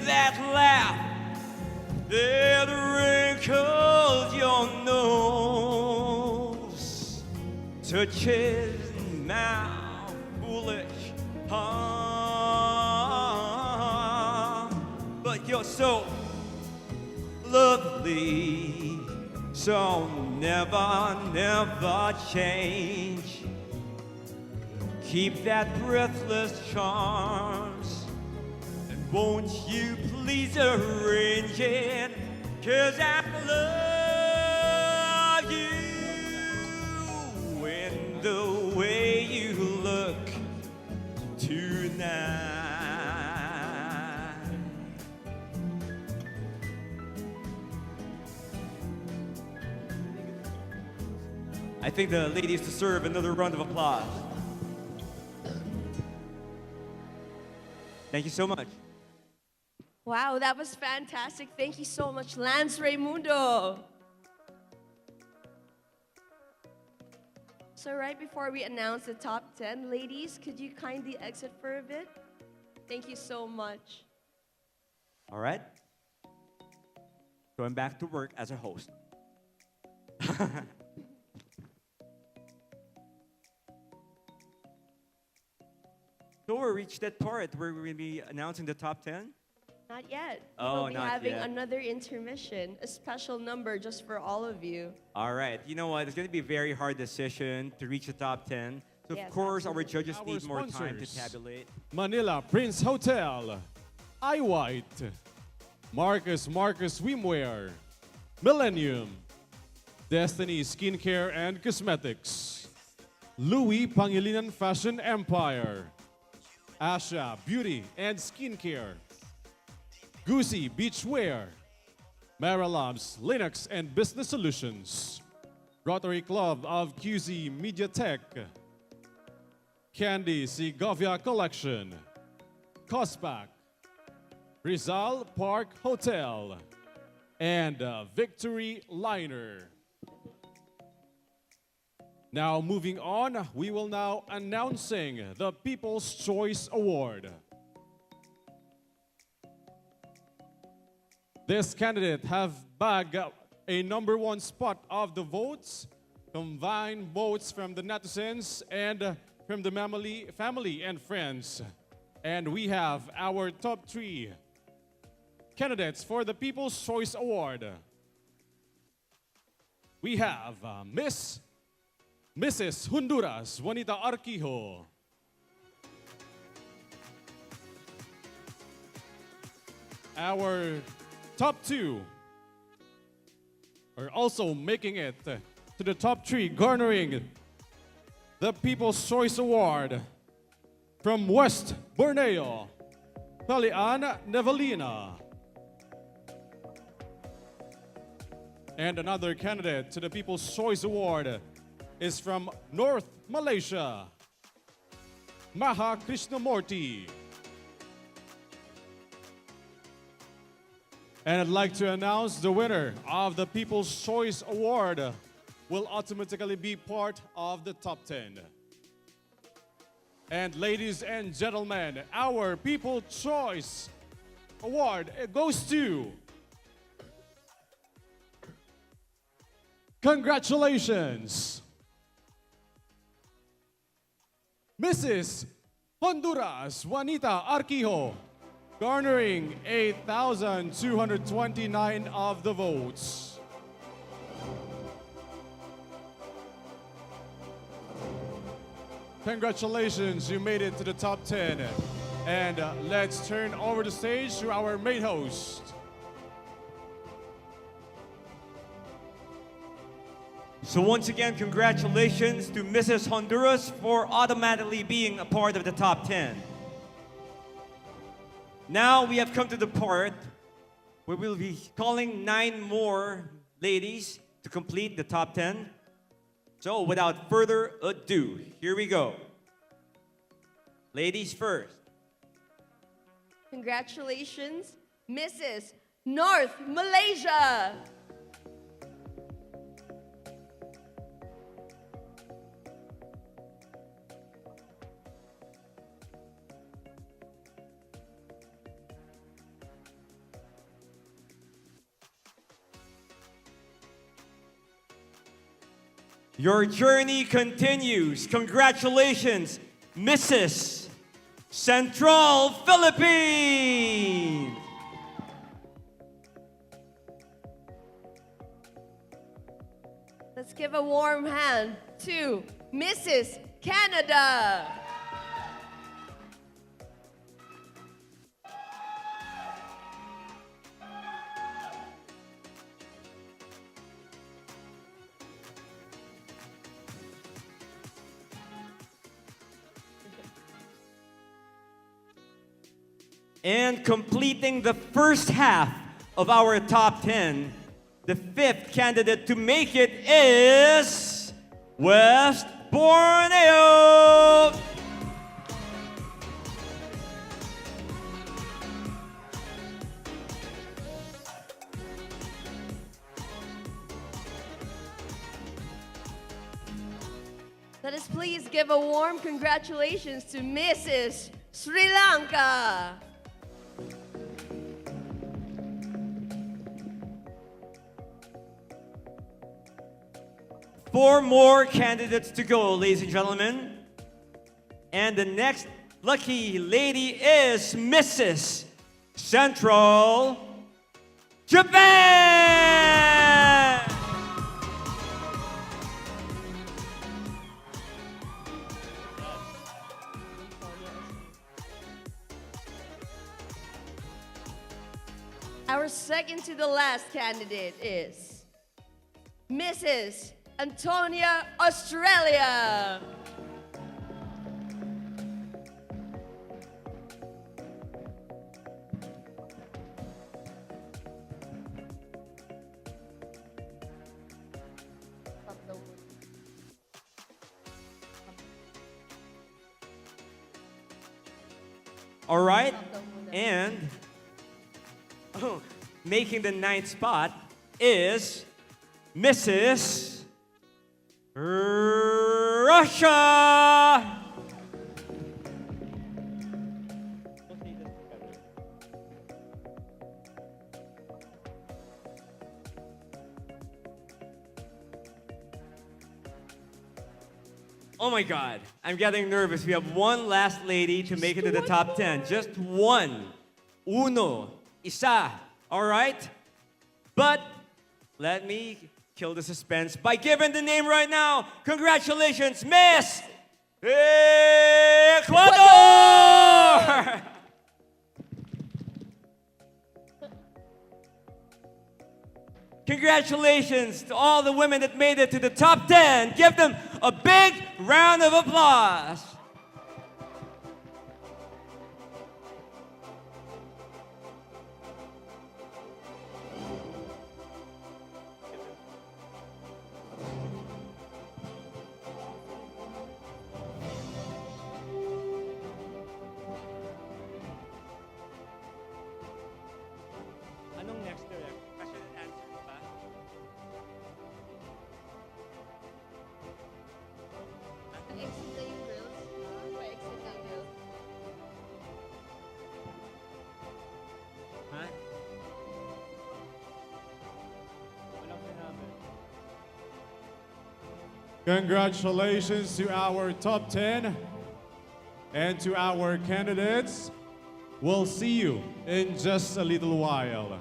that laugh that wrinkles your nose, touches my foolish heart. But you're so lovely, so never, never change. Keep that breathless charms, and won't you please arrange it? 'Cause I love you in the way you look tonight. I think the ladies deserve another round of applause. Thank you so much. Wow, that was fantastic. Thank you so much, Lance Raimundo. So right before we announce the top 10, ladies, could you kindly exit for a bit? Thank you so much. All right. Going back to work as a host. So we reached that part where we're going to be announcing the top 10. Not yet. Oh, we'll be not having yet. another intermission, a special number just for all of you. All right. You know what? It's going to be a very hard decision to reach the top 10. So, Yes, of course, our absolutely. judges Our need more time to sponsors. tabulate. Manila Prince Hotel, iWhite, Marcus Swimwear, Millennium, Destiny Skincare and Cosmetics, Louis Pangilinan Fashion Empire, Asha Beauty and Skincare, Goosey Beachwear, Marilabs Linux and Business Solutions, Rotary Club of QZ Media Tech, Candy Segovia Collection, Cospac, Rizal Park Hotel, and Victory Liner. Now moving on, we will now announcing the People's Choice Award. This candidate have bagged a #1 spot of the votes, combined votes from the netizens and from the family and friends. And we have our top 3 candidates for the People's Choice Award. We have Mrs. Honduras, Juanita Arquijo. Our top 2 are also making it to the top 3, garnering the People's Choice Award from West Borneo, Talian Nevelina. And another candidate to the People's Choice Award is from North Malaysia, Maha Krishnamurti. And I'd like to announce the winner of the People's Choice Award will automatically be part of the top 10. And ladies and gentlemen, our People's Choice Award goes to... Congratulations, Mrs. Honduras Juanita Arquijo, garnering 8,229 of the votes. Congratulations, you made it to the top 10. And let's turn over the stage to our main host. So once again, congratulations to Mrs. Honduras for automatically being a part of the top 10. Now we have come to the part where we'll be calling 9 more ladies to complete the top 10. So without further ado, here we go. Ladies first. Congratulations, Mrs. North Malaysia. Your journey continues. Congratulations, Mrs. Central Philippines. Let's give a warm hand to Mrs. Canada. And completing the first half of our top 10, the 5th candidate to make it is West Borneo. Let us please give a warm congratulations to Mrs. Sri Lanka. Four more candidates to go, ladies and gentlemen. And the next lucky lady is Mrs. Central Japan! Our second to the last candidate is Mrs. Antonia, Australia. All right, and making the 9th spot is Mrs. Russia. Oh my God, I'm getting nervous. We have one last lady to make it to the top 10. Just one. Uno. Isa. All right? But let me kill the suspense by giving the name right now. Congratulations, Miss Ecuador! Congratulations to all the women that made it to the top 10. Give them a big round of applause. Anong next direct? Question and answer, di ba? Ha? Walang sinabi. Congratulations to our top 10 and to our candidates. We'll see you in just a little while.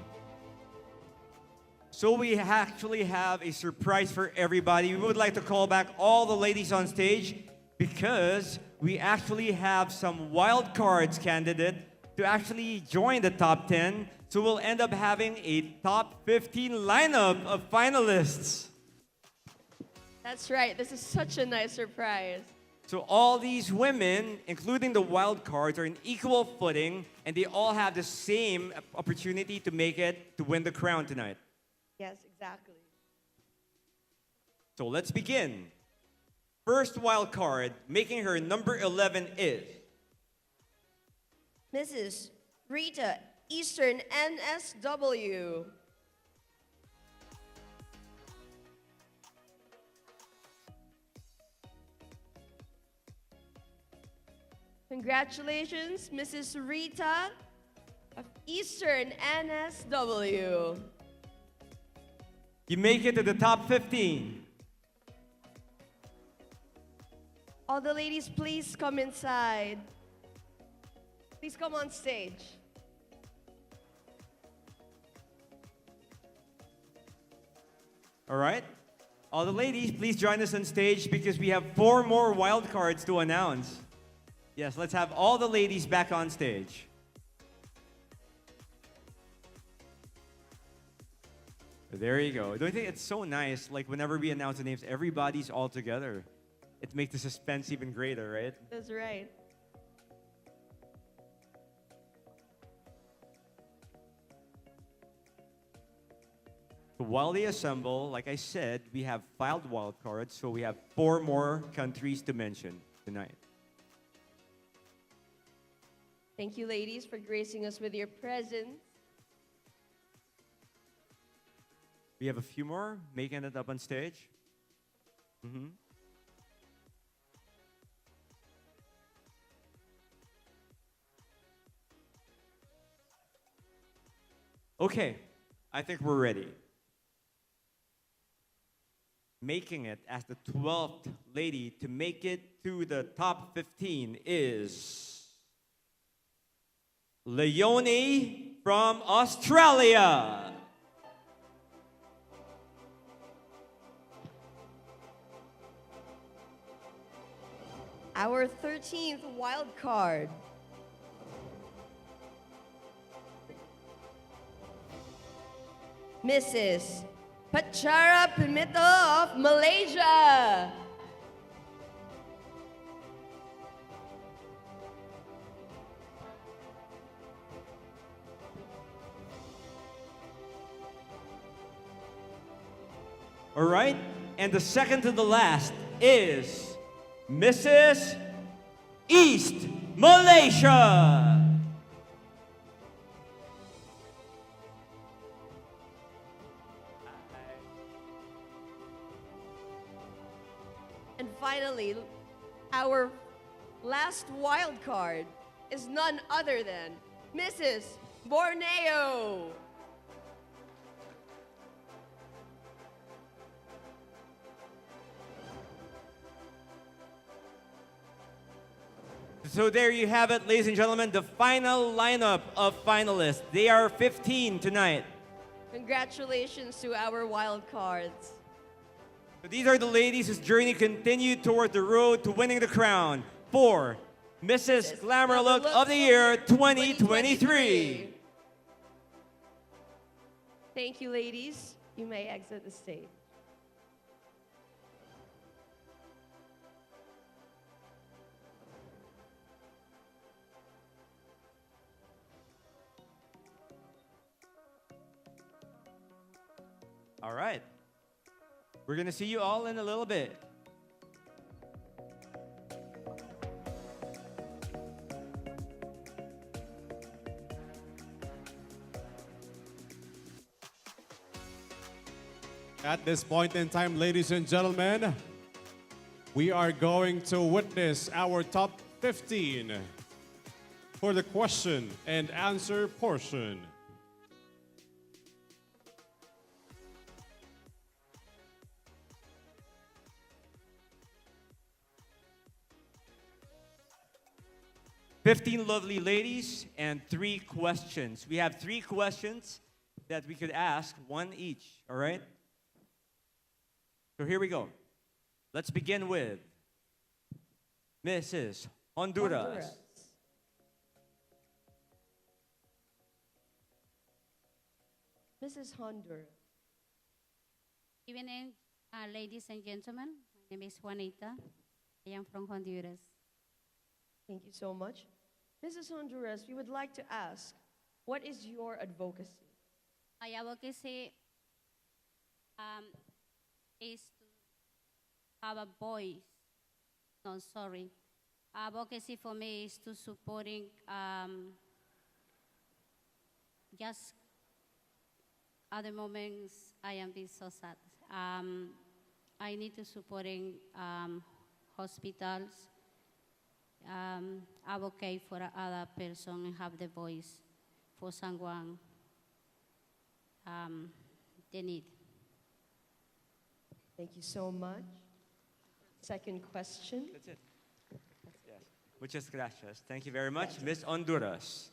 So we actually have a surprise for everybody. We would like to call back all the ladies on stage because we actually have some wild cards candidate to actually join the top 10. So we'll end up having a top 15 lineup of finalists. That's right. This is such a nice surprise. So all these women, including the wild cards, are in equal footing, and they all have the same opportunity to make it to win the crown tonight. Yes, exactly. So let's begin. First wild card, making her number 11 is Mrs. Rita Eastern NSW. Congratulations, Mrs. Rita of Eastern NSW. you make it to the top 15. All the ladies, please come inside. Please come on stage. All right? All the ladies, please join us on stage because we have 4 more wild cards to announce. Yes, let's have all the ladies back on stage. There you go. Don't you think it's so nice? Like whenever we announce the names, everybody's all together. It makes the suspense even greater, right? That's right. So while they assemble, like I said, we have filed wild cards, so we have 4 more countries to mention tonight. Thank you, ladies, for gracing us with your presence. We have a few more making it up on stage. Okay, I think we're ready. Making it as the 12th lady to make it to the top 15 is Leonie from Australia. Our 13th wild card. Mrs. Pachara Pimito of Malaysia. All right, and the second to the last is Mrs. East Malaysia. And finally, our last wild card is none other than Mrs. Borneo. So there you have it, ladies and gentlemen, the final lineup of finalists. They are 15 tonight. Congratulations to our wild cards. So these are the ladies whose journey continued toward the road to winning the crown for Mrs. Glamour Look of the Year 2023. Thank you, ladies. You may exit the stage. All right. We're going to see you all in a little bit. At this point in time, ladies and gentlemen, we are going to witness our top 15 for the question and answer portion. "15 lovely ladies and 3 questions. We have 3 questions that we could ask, one each, all right? So here we go. Let's begin with Mrs. Honduras. Mrs. Honduras. Evening, Ladies and gentlemen, my name is Juanita. I am from Honduras. Thank you so much. Mrs. Honduras, we would like to ask, what is your advocacy? My advocacy is to have a voice. No, sorry. Advocacy for me is to supporting just other moments I am being so sad. I need to supporting hospitals, advocate for other person and have the voice for someone they need. Thank you so much. Second question. That's it. Yes. Muchas gracias. Thank you very much, Miss Honduras.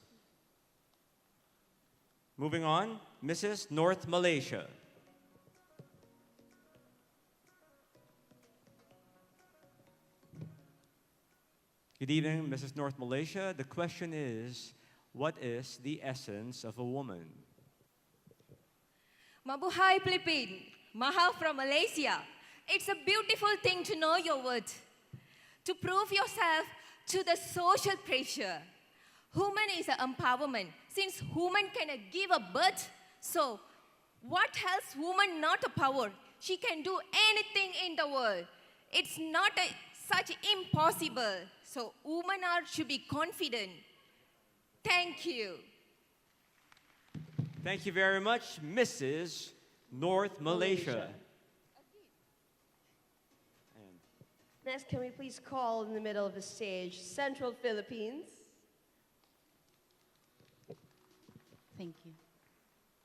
Moving on, Mrs. North Malaysia. Good evening, Mrs. North Malaysia. The question is, what is the essence of a woman? Mabuhay Philippines, Mahal from Malaysia. It's a beautiful thing to know your worth, to prove yourself to the social pressure. Woman is an empowerment. Since woman cannot give a birth, so what helps woman not a power? She can do anything in the world. It's not such impossible. So women should be confident. Thank you. Thank you very much, Mrs. North Malaysia. Next, can we please call in the middle of the stage, Central Philippines? Thank you.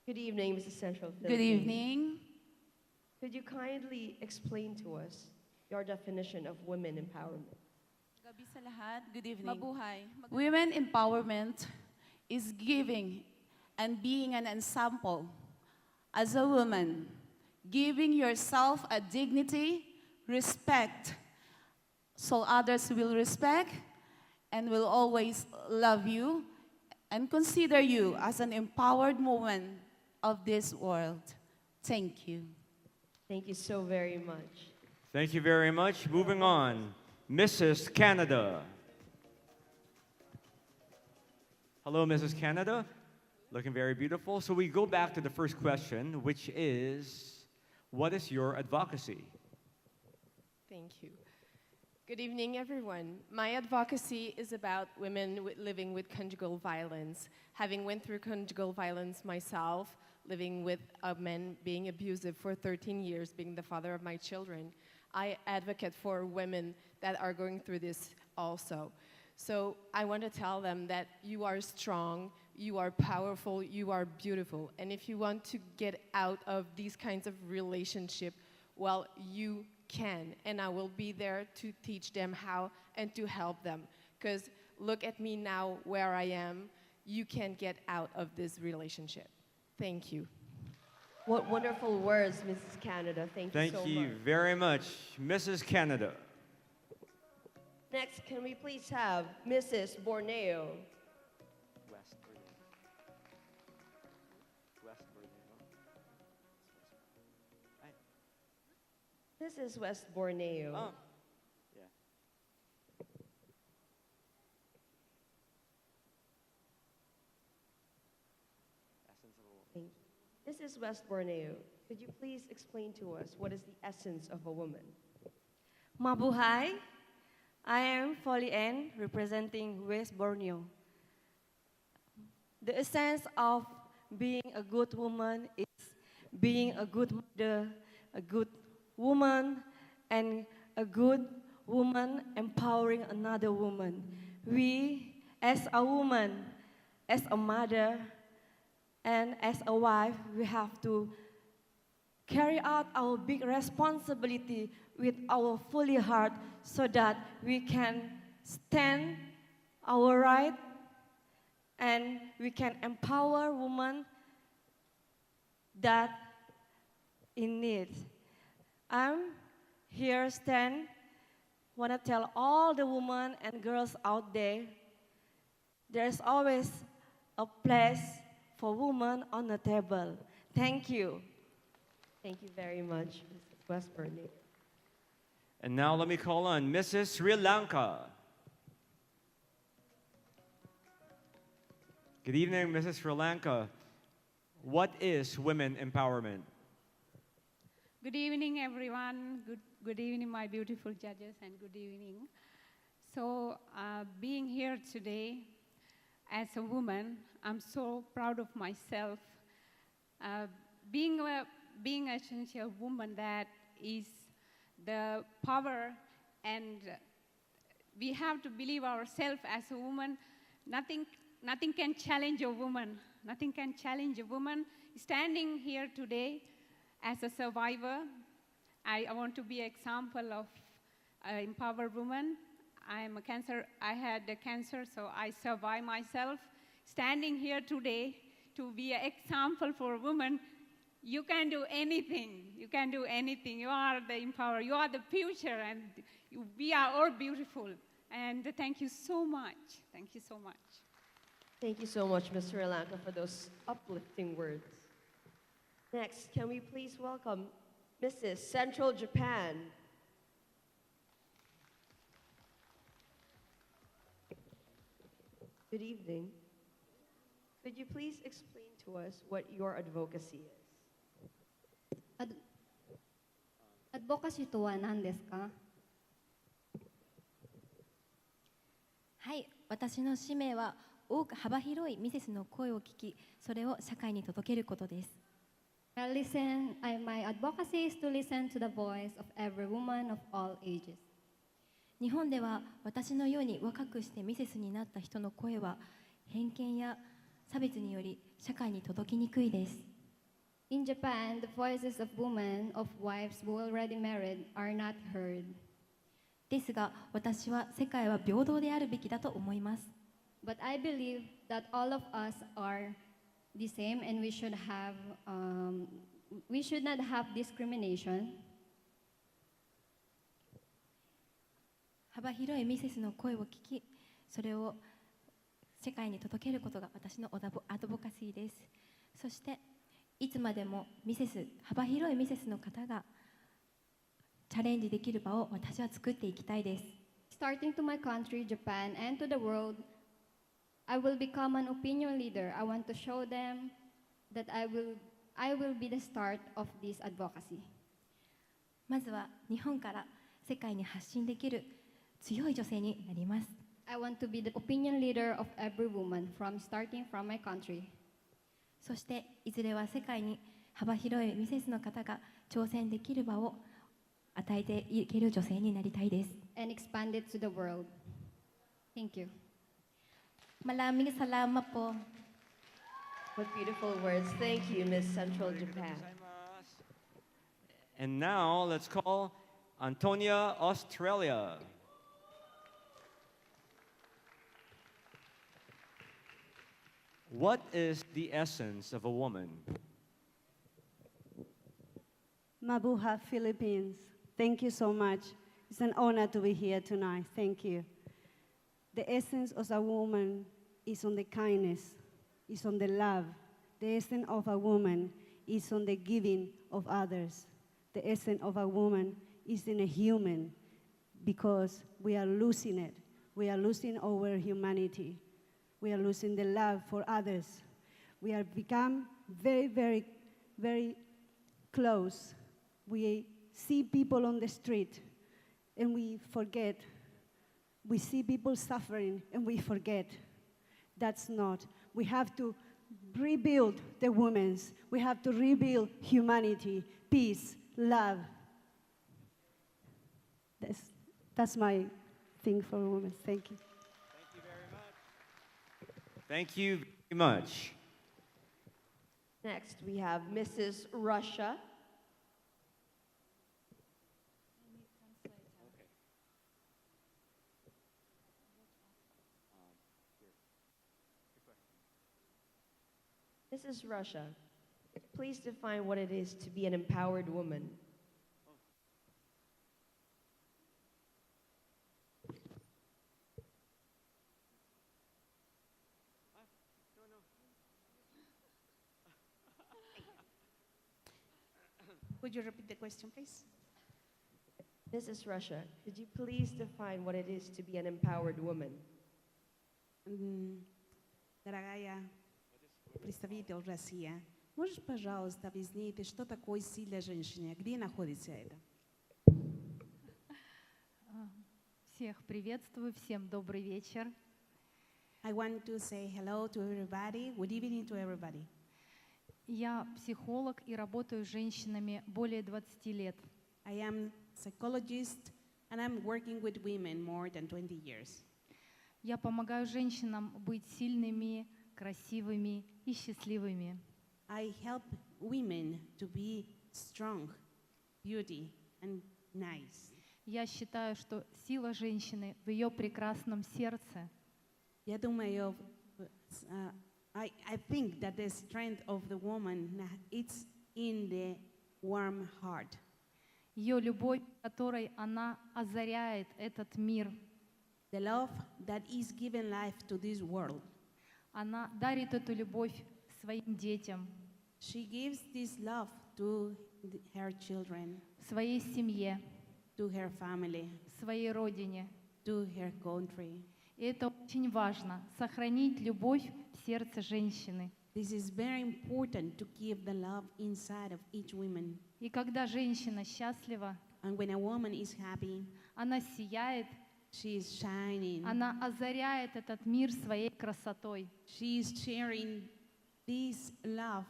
Good evening, Mrs. Central Philippines. Good evening. Could you kindly explain to us your definition of women empowerment? Gabi sa lahat. Good evening. Mabuhay. Women empowerment is giving and being an example as a woman, giving yourself a dignity, respect, so others will respect and will always love you and consider you as an empowered woman of this world. Thank you. Thank you so very much. Thank you very much. Moving on, Mrs. Canada. Hello, Mrs. Canada. Looking very beautiful. So we go back to the first question, which is, what is your advocacy? Thank you. Good evening, everyone. My advocacy is about women living with conjugal violence. Having went through conjugal violence myself, living with a man being abusive for 13 years, being the father of my children, I advocate for women that are going through this also. So I want to tell them that you are strong, you are powerful, you are beautiful. And if you want to get out of these kinds of relationship, well, you can. And I will be there to teach them how and to help them. Because look at me now where I am. You can get out of this relationship. Thank you. What wonderful words, Mrs. Canada. Thank you so much. Thank you very much, Mrs. Canada. Next, can we please have Mrs. Borneo? West Borneo. West Borneo. This is West Borneo. Oh, yeah. Essence of a woman. Thank you. This is West Borneo. Could you please explain to us what is the essence of a woman? Mabuhay. I am Folly Ann, representing West Borneo. The essence of being a good woman is being a good mother, a good woman, and a good woman empowering another woman. We, as a woman, as a mother, and as a wife, we have to carry out our big responsibility with our fully heart so that we can stand our right and we can empower women that in need. I'm here want to tell all the women and girls out there, there's always a place for women on the table. Thank you. Thank you very much, Mrs. Westburn. And now let me call on Mrs. Sri Lanka. Good evening, Mrs. Sri Lanka. What is women empowerment? Good evening, everyone. Good evening, my beautiful judges, and good evening. So, being here today as a woman, I'm so proud of myself. Being essentially a woman, that is the power, and we have to believe ourselves as a woman. Nothing can challenge a woman. Nothing can challenge a woman. Standing here today as a survivor, I want to be an example of an empowered woman. I had cancer, so I survived myself. Standing here today to be an example for a woman, you can do anything. You can do anything. You are the empowered. You are the future, and we are all beautiful. And thank you so much. Thank you so much. Thank you so much, Ms. Sri Lanka, for those uplifting words. Next, can we please welcome Mrs. Central Japan. Good evening. Could you please explain to us what your advocacy is? Advocacy とは何ですか？はい、私の使命は幅広いミセスの声を聞き、それを社会に届けることです。My advocacy is to listen to the voice of every woman of all ages. 日本では私のように若くしてミセスになった人の声は偏見や差別により社会に届きにくいです。In Japan, the voices of women, of wives who already married, are not heard. ですが、私は世界は平等であるべきだと思います。But I believe that all of us are the same, and we should not have discrimination. 幅広いミセスの声を聞き、それを世界に届けることが私のアドボカシーです。そして、いつまでも幅広いミセスの方がチャレンジできる場を私は作っていきたいです。Starting to my country, Japan, and to the world, I will become an opinion leader. I want to show them that I will be the start of this advocacy. まずは日本から世界に発信できる強い女性になります。I want to be the opinion leader of every woman, starting from my country. そしていずれは世界に幅広いミセスの方が挑戦できる場を与えていける女性になりたいです。And expand it to the world. Thank you. Maraming salamat po. What beautiful words. Thank you, Miss Central Japan. And now let's call Antonia, Australia. What is the essence of a woman? Mabuhay, Philippines. Thank you so much. It's an honor to be here tonight. Thank you. The essence of a woman is on the kindness, is on the love. The essence of a woman is on the giving of others. The essence of a woman is in a human, because we are losing it. We are losing our humanity. We are losing the love for others. We have become very, very, very close. We see people on the street and we forget. We see people suffering and we forget. That's not. We have to rebuild the women's. We have to rebuild humanity, peace, love. That's my thing for women. Thank you. Thank you very much. Next, we have Mrs. Russia. Mrs. Russia, please define what it is to be an empowered woman. Could you repeat the question, please? Mrs. Russia, could you please define what it is to be an empowered woman? Дорогая представитель России, можешь, пожалуйста, объяснить, что такое сила женщины? Где находится это? Всех приветствую, всем добрый вечер. I want to say hello to everybody. Good evening to everybody. Я психолог и работаю с женщинами более 20 лет. I am psychologist and I'm working with women more than 20 years. Я помогаю женщинам быть сильными, красивыми и счастливыми. I help women to be strong, beauty and nice. Я считаю, что сила женщины в ее прекрасном сердце. Я думаю, I think that the strength of the woman it's in the warm heart. Ее любовь, которой она озаряет этот мир. The love that is giving life to this world. Она дарит эту любовь своим детям. She gives this love to her children. Своей семье. To her family. Своей родине. To her country. И это очень важно, сохранить любовь в сердце женщины. This is very important to keep the love inside of each woman. И когда женщина счастлива, and when a woman is happy, она сияет, she is shining. Она озаряет этот мир своей красотой. She is sharing this love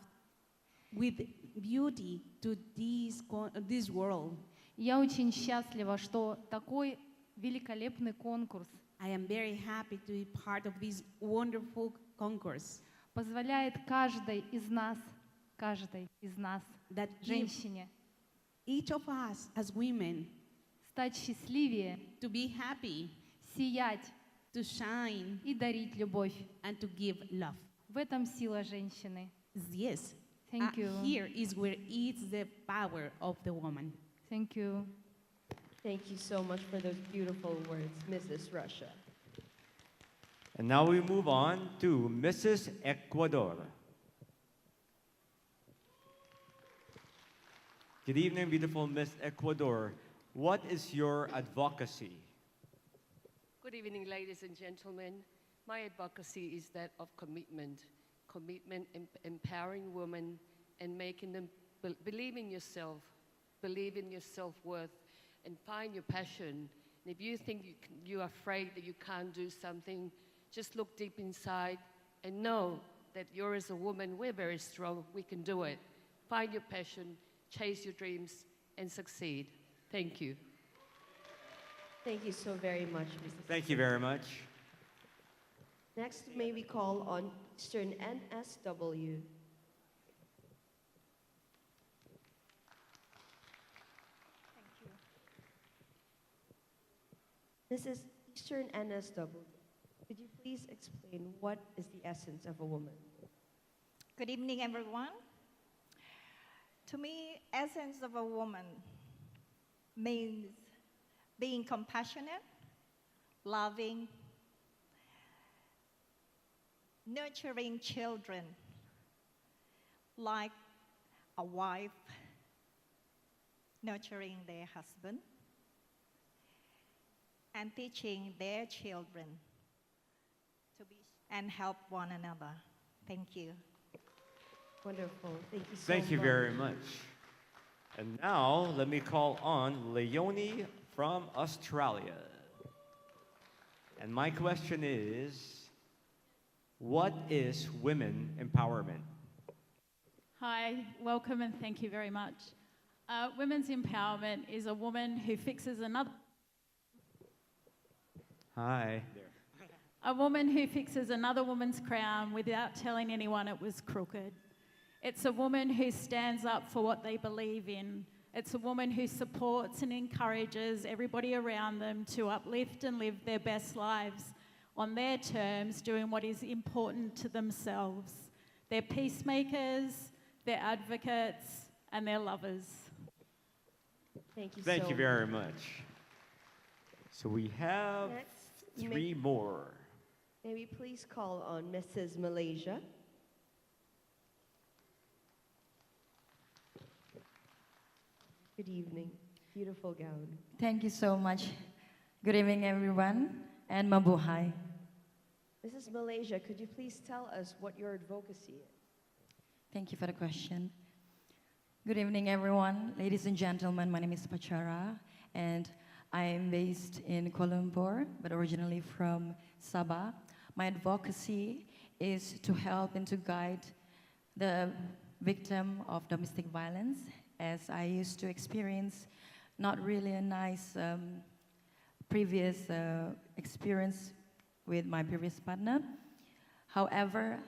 with beauty to this world. Я очень счастлива, что такой великолепный конкурс I am very happy to be part of this wonderful concourse. Позволяет каждой из нас, женщине, each of us as women, стать счастливее, to be happy, сиять, to shine, и дарить любовь. And to give love. В этом сила женщины. Yes. Thank you. Here is where it's the power of the woman. Thank you. Thank you so much for those beautiful words, Mrs. Russia. And now we move on to Mrs. Ecuador. Good evening, beautiful Miss Ecuador. What is your advocacy? Good evening, ladies and gentlemen. My advocacy is that of commitment. Commitment, empowering women and making them believe in yourself, believe in your self-worth, and find your passion. And if you think you're afraid that you can't do something, just look deep inside and know that you're as a woman, we're very strong, we can do it. Find your passion, chase your dreams, and succeed. Thank you. Thank you so very much, Mrs. Thank you very much. Next, may we call on Eastern NSW. This is Eastern NSW. Could you please explain what is the essence of a woman? Good evening, everyone. To me, essence of a woman means being compassionate, loving, nurturing children like a wife nurturing their husband, and teaching their children to be and help one another. Thank you. Wonderful. Thank you so much. Thank you very much. And now, let me call on Leonie from Australia. And my question is, what is women empowerment? Hi, welcome and thank you very much. Women's empowerment is a woman who fixes another... Hi. A woman who fixes another woman's crown without telling anyone it was crooked. It's a woman who stands up for what they believe in. It's a woman who supports and encourages everybody around them to uplift and live their best lives on their terms, doing what is important to themselves. They're peacemakers, they're advocates, and they're lovers. Thank you Thank so you very much. So we have Next, three more. May we please call on Mrs. Malaysia. Good evening. Beautiful gown. Thank you so much. Good evening, everyone, and mabuhay. Mrs. Malaysia, could you please tell us what your advocacy is? Thank you for the question. Good evening, everyone. Ladies and gentlemen, my name is Pachara, and I am based in Kuala Lumpur, but originally from Sabah. My advocacy is to help and to guide the victim of domestic violence, as I used to experience not really a nice previous experience with my previous partner. However,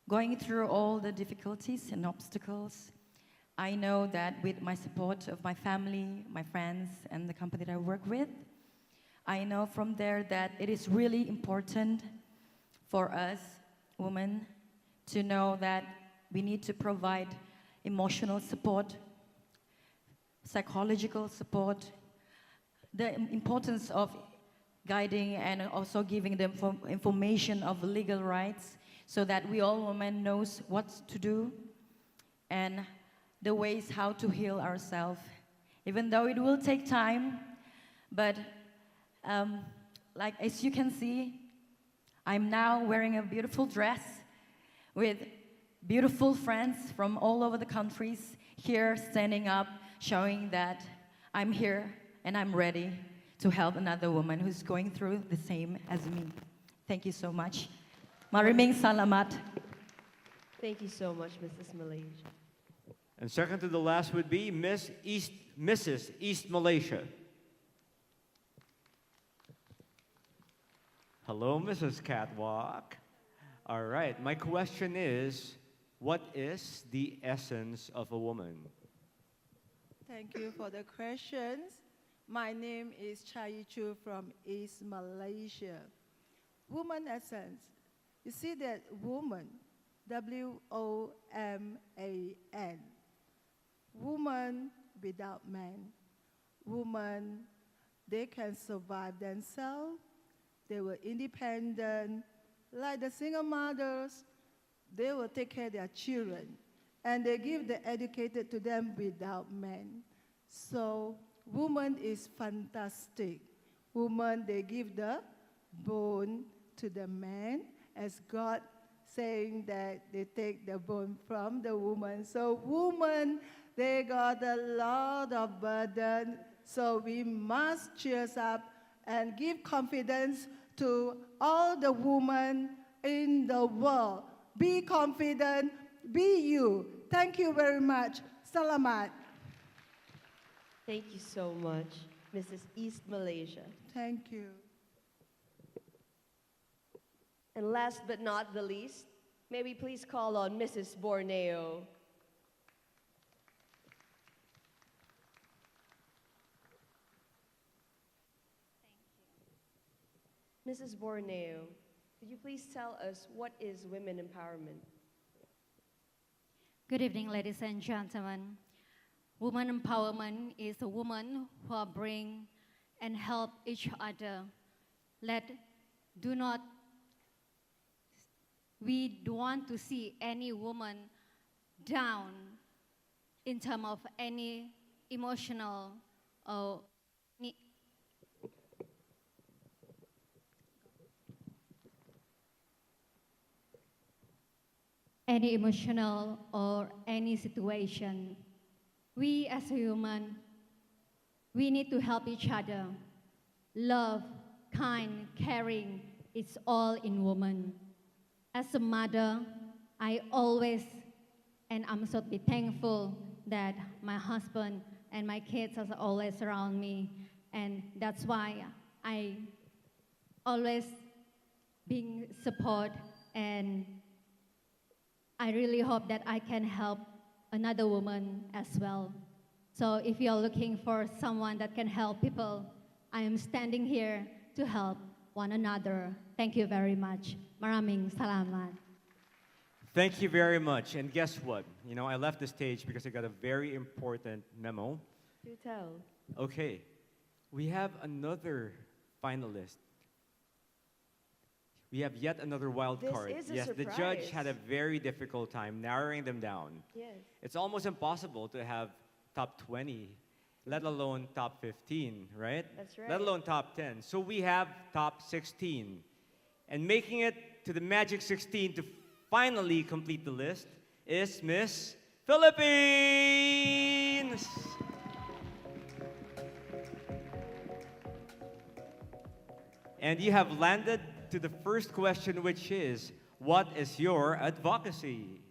going through all the difficulties and obstacles, I know that with my support of my family, my friends, and the company that I work with, I know from there that it is really important for us women to know that we need to provide emotional support, psychological support, the importance of guiding and also giving them information of legal rights so that we all women knows what to do and the ways how to heal ourselves. Even though it will take time, but like as you can see, I'm now wearing a beautiful dress with beautiful friends from all over the countries here standing up, showing that I'm here and I'm ready to help another woman who's going through the same as me. Thank you so much. Maraming salamat. Thank you so much, Mrs. Malaysia. And second to the last would be Mrs. East Malaysia. Hello, Mrs. Catwalk. All right, my question is, what is the essence of a woman? Thank you for the questions. My name is Chai Chu from East Malaysia. Woman essence. You see that woman, W-O-M-A-N. Woman without man. Woman, they can survive themselves. They were independent. Like the single mothers, they will take care of their children. And they give the educated to them without men. So woman is fantastic. Woman, they give the bone to the man, as God saying that they take the bone from the woman. So woman, they got a lot of burden. So we must cheer up and give confidence to all the women in the world. Be confident, be you. Thank you very much. Salamat. Thank you so much, Mrs. East Malaysia. Thank you. And last but not the least, may we please call on Mrs. Borneo. Mrs. Borneo, could you please tell us what is women empowerment? Good evening, ladies and gentlemen. Woman empowerment is a woman who bring and help each other. We don't want to see any woman down in terms of any emotional or any situation. We as a human, we need to help each other. Love, kind, caring, it's all in woman. As a mother, I always, and I'm so thankful that my husband and my kids are always around me. And that's why I always being support, and I really hope that I can help another woman as well. So if you're looking for someone that can help people, I am standing here to help one another. Thank you very much. Maraming salamat. Thank you very much. And guess what? You know, I left the stage because I got a very important memo. Do tell. Okay, we have another finalist. We have yet another wild This card. is a Yes, the surprise. judge had a very difficult time narrowing them down. Yes. It's almost impossible to have top 20, let alone top 15, right? That's right. Let alone top 10. So we have top 16. And making it to the Magic 16 to finally complete the list is Miss Philippines. And you have landed to the first question, which is, what is your advocacy?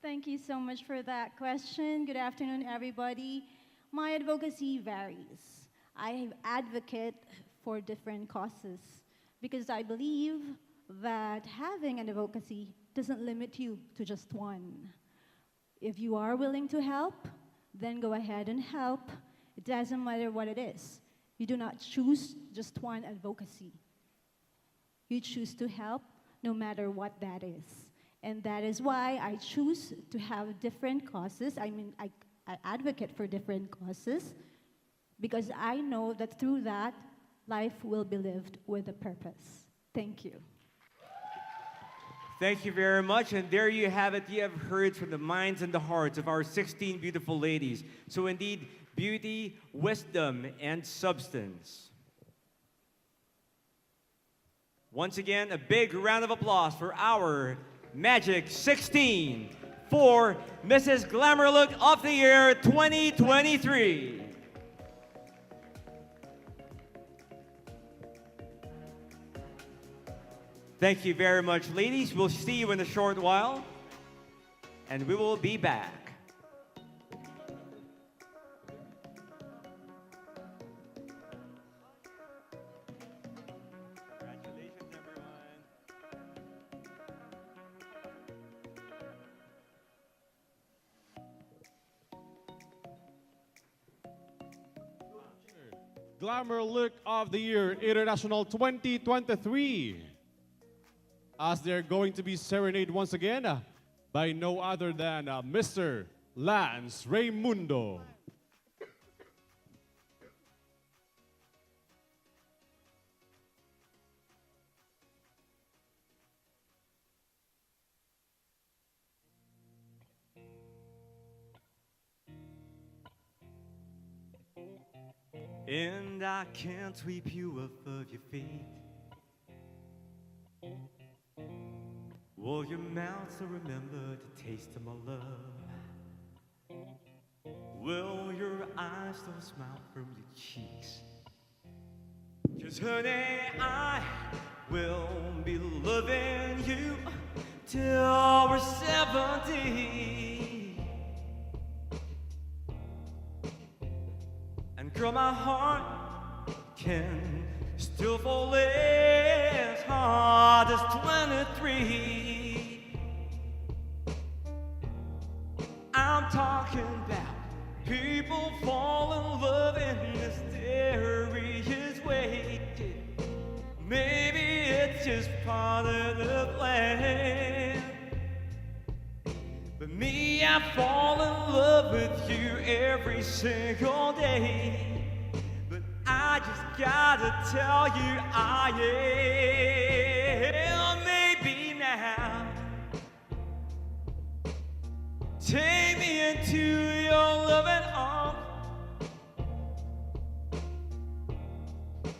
Thank you so much for that question. Good afternoon, everybody. My advocacy varies. I advocate for different causes because I believe that having an advocacy doesn't limit you to just one. If you are willing to help, then go ahead and help. It doesn't matter what it is. You do not choose just one advocacy. You choose to help no matter what that is. And that is why I choose to have different causes. I advocate for different causes because I know that through that, life will be lived with a purpose. Thank you. Thank you very much. And there you have it. You have heard from the minds and the hearts of our 16 beautiful ladies. So indeed, beauty, wisdom, and substance. Once again, a big round of applause for our Magic 16 for Mrs. Glamour Look of the Year 2023. Thank you very much, ladies. We'll see you in a short while, and we will be back. Glamour Look of the Year International 2023. As they're going to be serenaded once again by no other than Mr. Lance Raimundo. And I can't sweep you off of your feet. Will your mouth still remember the taste of my love? Will your eyes still smile from your cheeks? 'Cause honey, I will be loving you till we're 70. And girl, my heart can still fall as hard as 23. I'm talking about people fall in love in mysterious ways. Maybe it's just part of the plan. But me, I fall in love with you every single day. But I just gotta tell you I am. Maybe now, take me into your loving arms.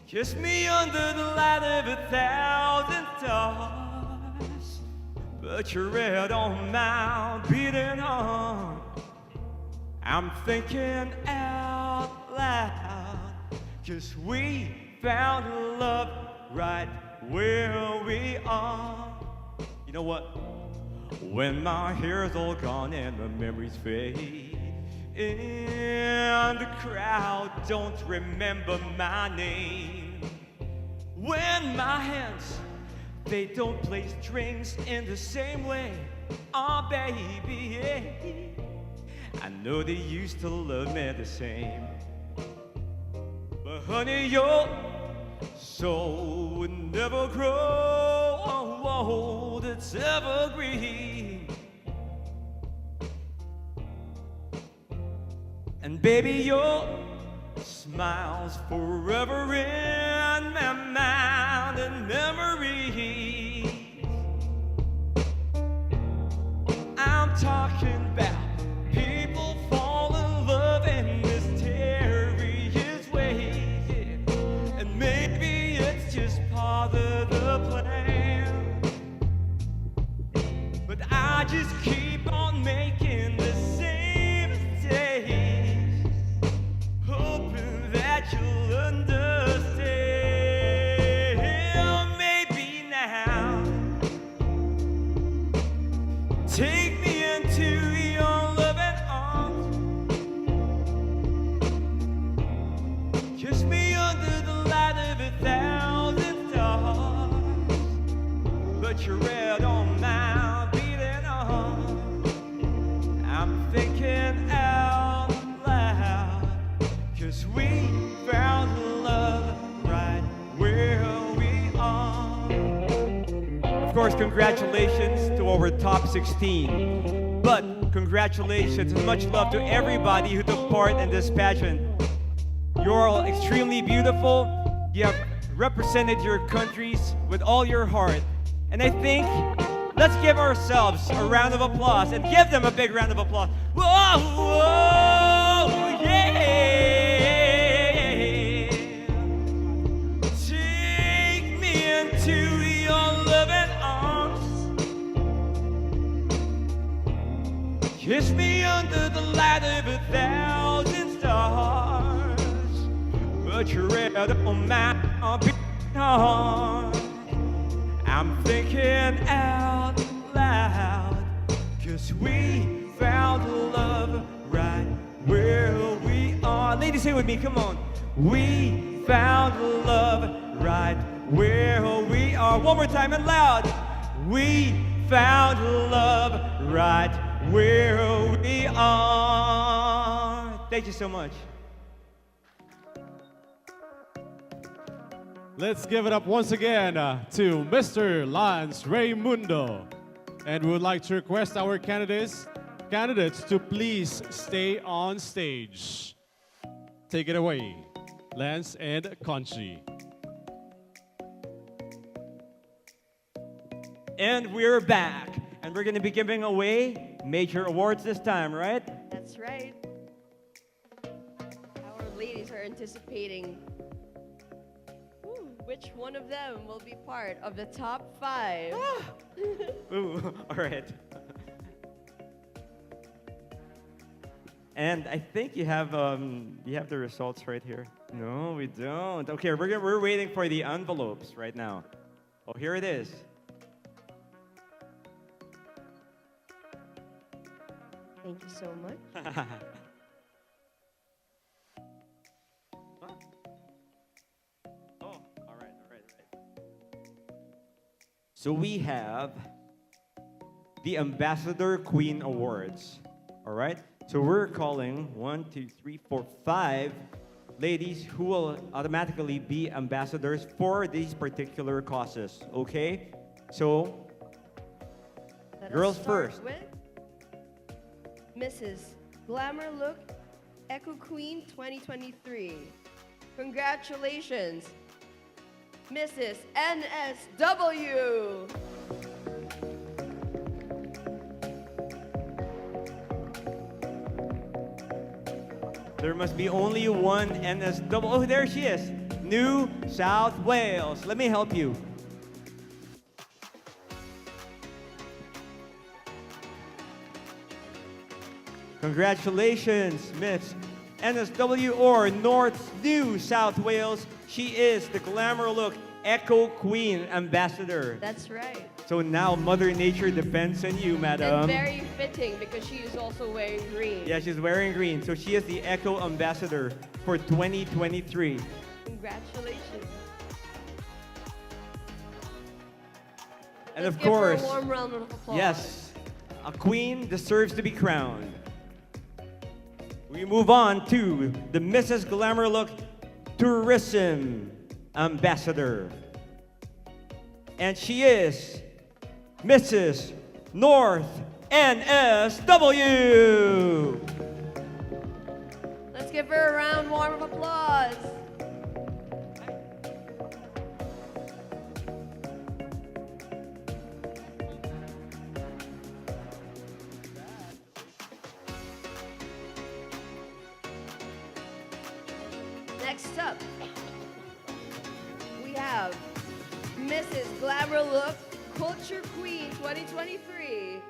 Kiss me under the light of 1,000 stars. Put your head on my beating heart. I'm thinking out loud, 'cause we found love right where we are. You know what? When my hair's all gone and the memories fade, and the crowd don't remember my name, when my hands, they don't play strings in the same way, oh baby, yeah. I know they used to love me the same, but honey, your soul would never grow old, it's evergreen. And baby, your smile's forever in my mind and memories. I'm talking about people fall in love thinking out loud, 'cause we found love right where we are. Of course, congratulations to our top 16. But congratulations and much love to everybody who took part in this pageant. You're all extremely beautiful. You have represented your countries with all your heart. And I think let's give ourselves a round of applause and give them a big round of applause. Whoa, whoa, yeah. Take me into your loving arms. Kiss me under the light of 1,000 stars. Put your head on my beating heart. I'm thinking out loud, 'cause we found love right where we are. Ladies, say with me, come on. We found love right where we are. One more time and loud. We found love right where we are. Thank you so much. Let's give it up once again to Mr. Lance Raymundo. And we would like to request our candidates to please stay on stage. Take it away, Lance and Conchi. And we're back. And we're going to be giving away major awards this time, right? That's right. Our ladies are anticipating which one of them will be part of the top 5. Ooh, all right. And I think you have the results right here. No, we don't. Okay, we're waiting for the envelopes right now. Oh, here it is. Thank you so much. So we have the Ambassador Queen Awards. All right? So we're calling 1, 2, 3, 4, 5 ladies who will automatically be ambassadors for these particular causes. Okay? So, girls first. With Mrs. Glamour Look Eco Queen 2023. Congratulations, Mrs. NSW. There must be only one NSW. Oh, there she is. New South Wales. Let me help you. Congratulations, Miss NSW or North New South Wales. She is the Glamour Look Eco Queen Ambassador. That's right. So now Mother Nature depends on you, madam. And very fitting because she is also wearing green. Yeah, she's wearing green. So she is the Eco Ambassador for 2023. Congratulations. And Let's of give her course, a warm round of applause. yes, a queen deserves to be crowned. We move on to the Mrs. Glamour Look Tourism Ambassador. And she is Mrs. North NSW. Let's give her a round warm of applause. Next up, we have Mrs. Glamour Look Culture Queen 2023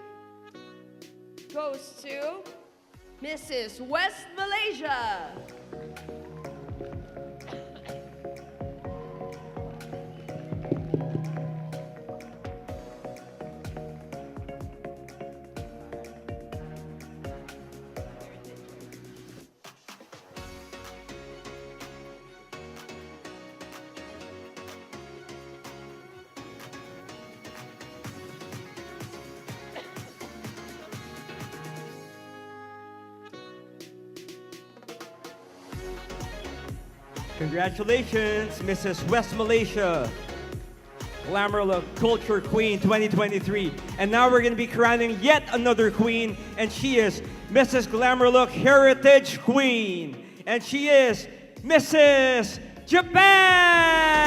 goes to Mrs. West Malaysia. Congratulations, Mrs. West Malaysia, Glamour Look Culture Queen 2023. And now we're going to be crowning yet another queen, and she is Mrs. Glamour Look Heritage Queen. And she is Mrs. Japan!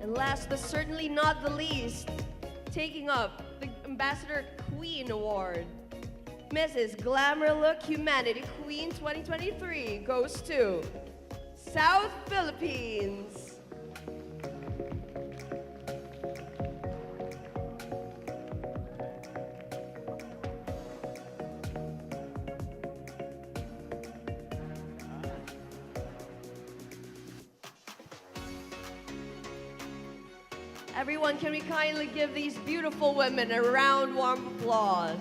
And last but certainly not the least, taking up the Ambassador Queen Award, Mrs. Glamour Look Humanity Queen 2023 goes to South Philippines. Everyone, can we kindly give these beautiful women a round, warm applause?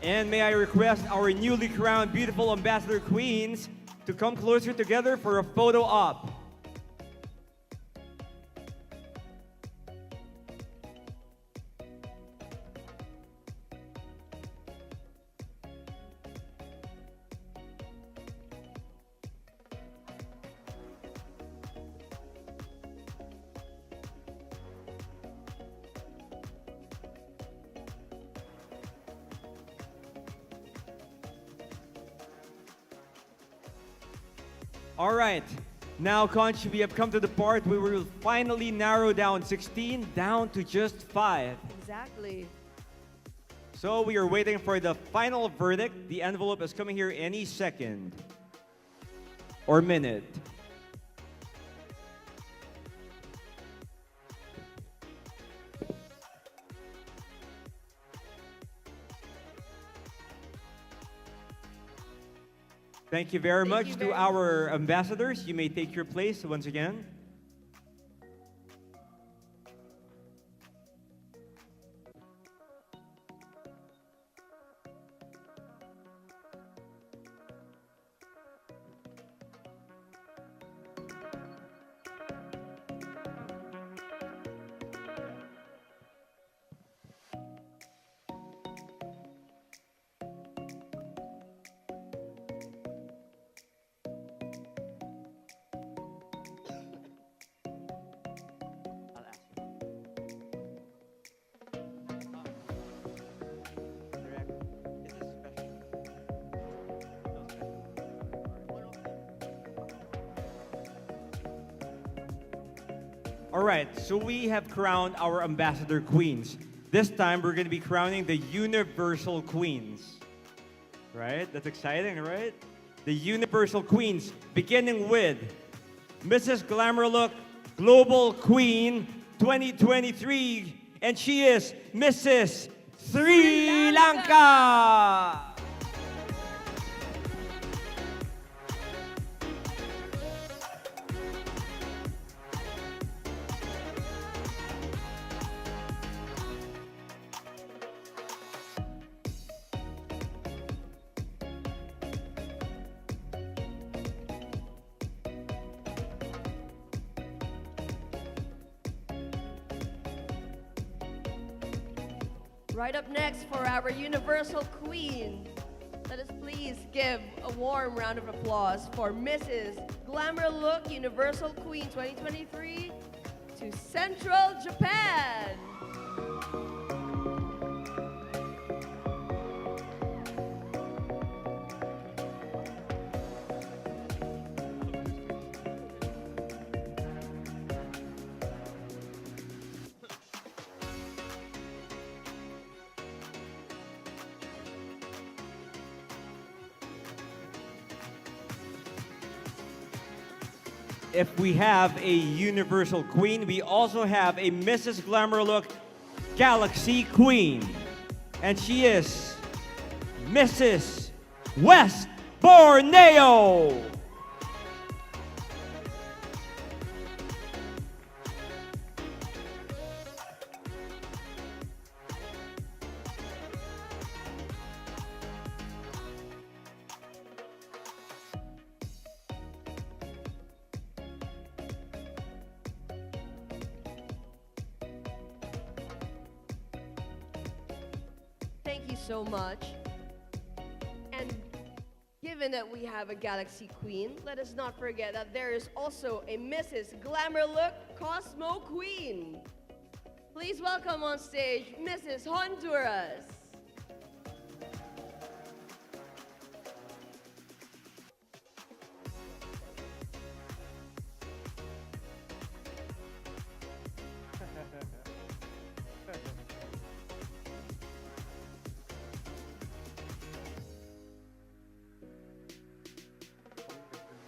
And may I request our newly crowned beautiful Ambassador Queens to come closer together for a photo op. All right, now Conch, we have come to the part where we will finally narrow down 16 down to just 5. Exactly. So we are waiting for the final verdict. The envelope is coming here any second or minute. Thank you very much to our ambassadors. You may take your place once again. All right, so we have crowned our ambassador queens. This time, we're going to be crowning the universal queens. Right? That's exciting, right? The universal queens, beginning with Mrs. Glamour Look Global Queen 2023, and she is Mrs. Sri Lanka. Right up next for our Universal Queen, let us please give a warm round of applause for Mrs. Glamour Look Universal Queen 2023 to Central Japan. If we have a universal queen, we also have a Mrs. Glamour Look Galaxy Queen. And she is Mrs. West Borneo. Thank you so much. And given that we have a Galaxy Queen, let us not forget that there is also a Mrs. Glamour Look Cosmo Queen. Please welcome on stage Mrs. Honduras.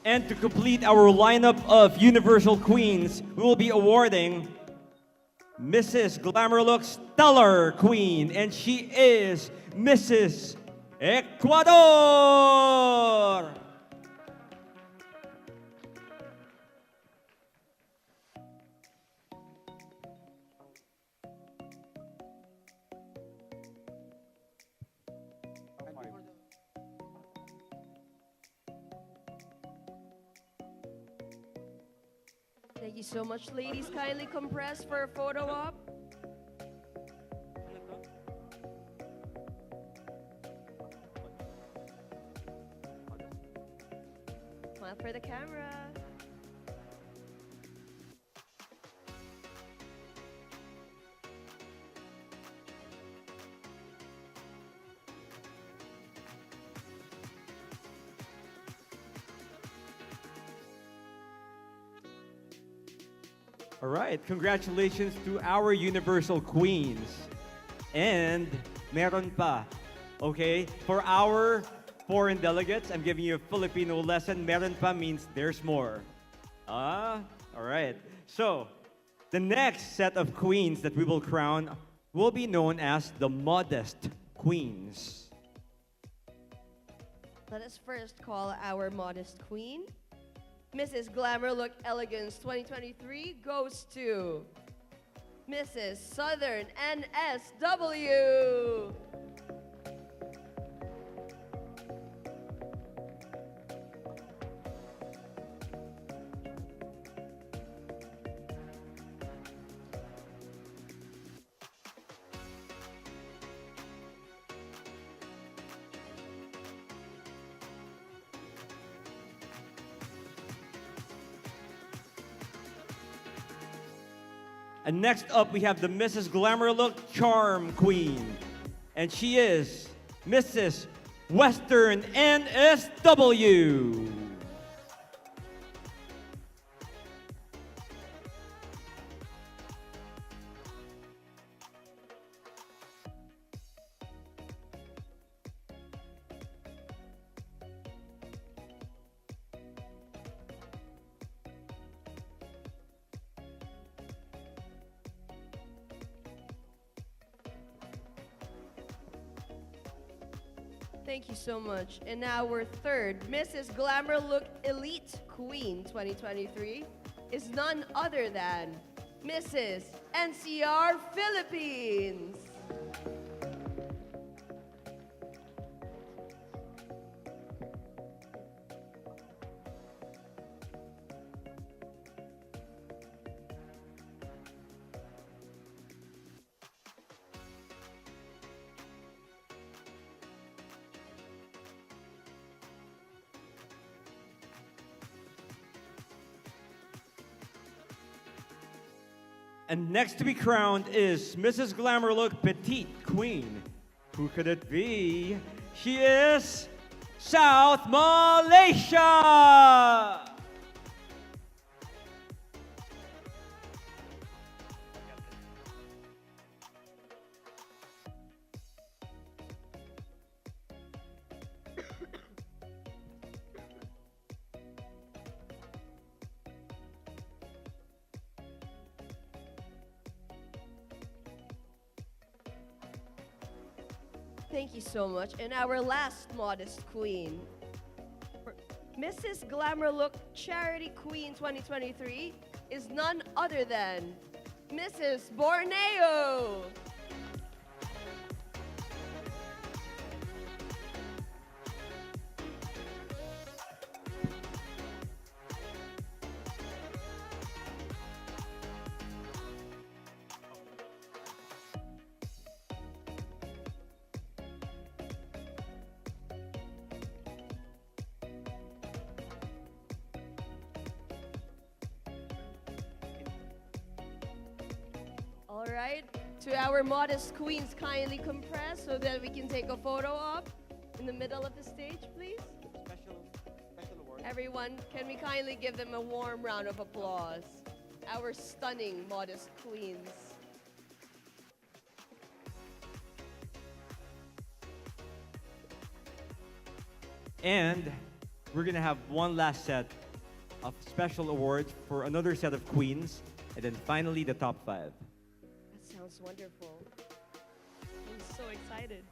And to complete our lineup of Universal Queens, we will be awarding Mrs. Glamour Look Stellar Queen, and she is Mrs. Ecuador. Thank you so much, ladies. Kindly compress for a photo op. Smile for the camera. All right, congratulations to our Universal Queens. And meron pa. Okay, for our foreign delegates, I'm giving you a Filipino lesson. Meron pa means there's more. All right. So, the next set of queens that we will crown will be known as the Modest Queens. Let us first call our modest queen. Mrs. Glamour Look Elegance 2023 goes to Mrs. Southern NSW. And next up, we have the Mrs. Glamour Look Charm Queen. And she is Mrs. Western NSW. Thank you so much. And now our third Mrs. Glamour Look Elite Queen 2023 is none other than Mrs. NCR Philippines. And next to be crowned is Mrs. Glamour Look Petite Queen. Who could it be? She is South Malaysia! Thank you so much. And our last modest queen, Mrs. Glamour Look Charity Queen 2023, is none other than Mrs. Borneo. All right, to our modest queens, kindly compress so that we can take a photo op in the middle of the stage, please. Special award. Everyone, can we kindly give them a warm round of applause? Our stunning modest queens. And we're gonna have one last set of special awards for another set of queens, and then finally the top 5. That sounds wonderful. I'm so excited.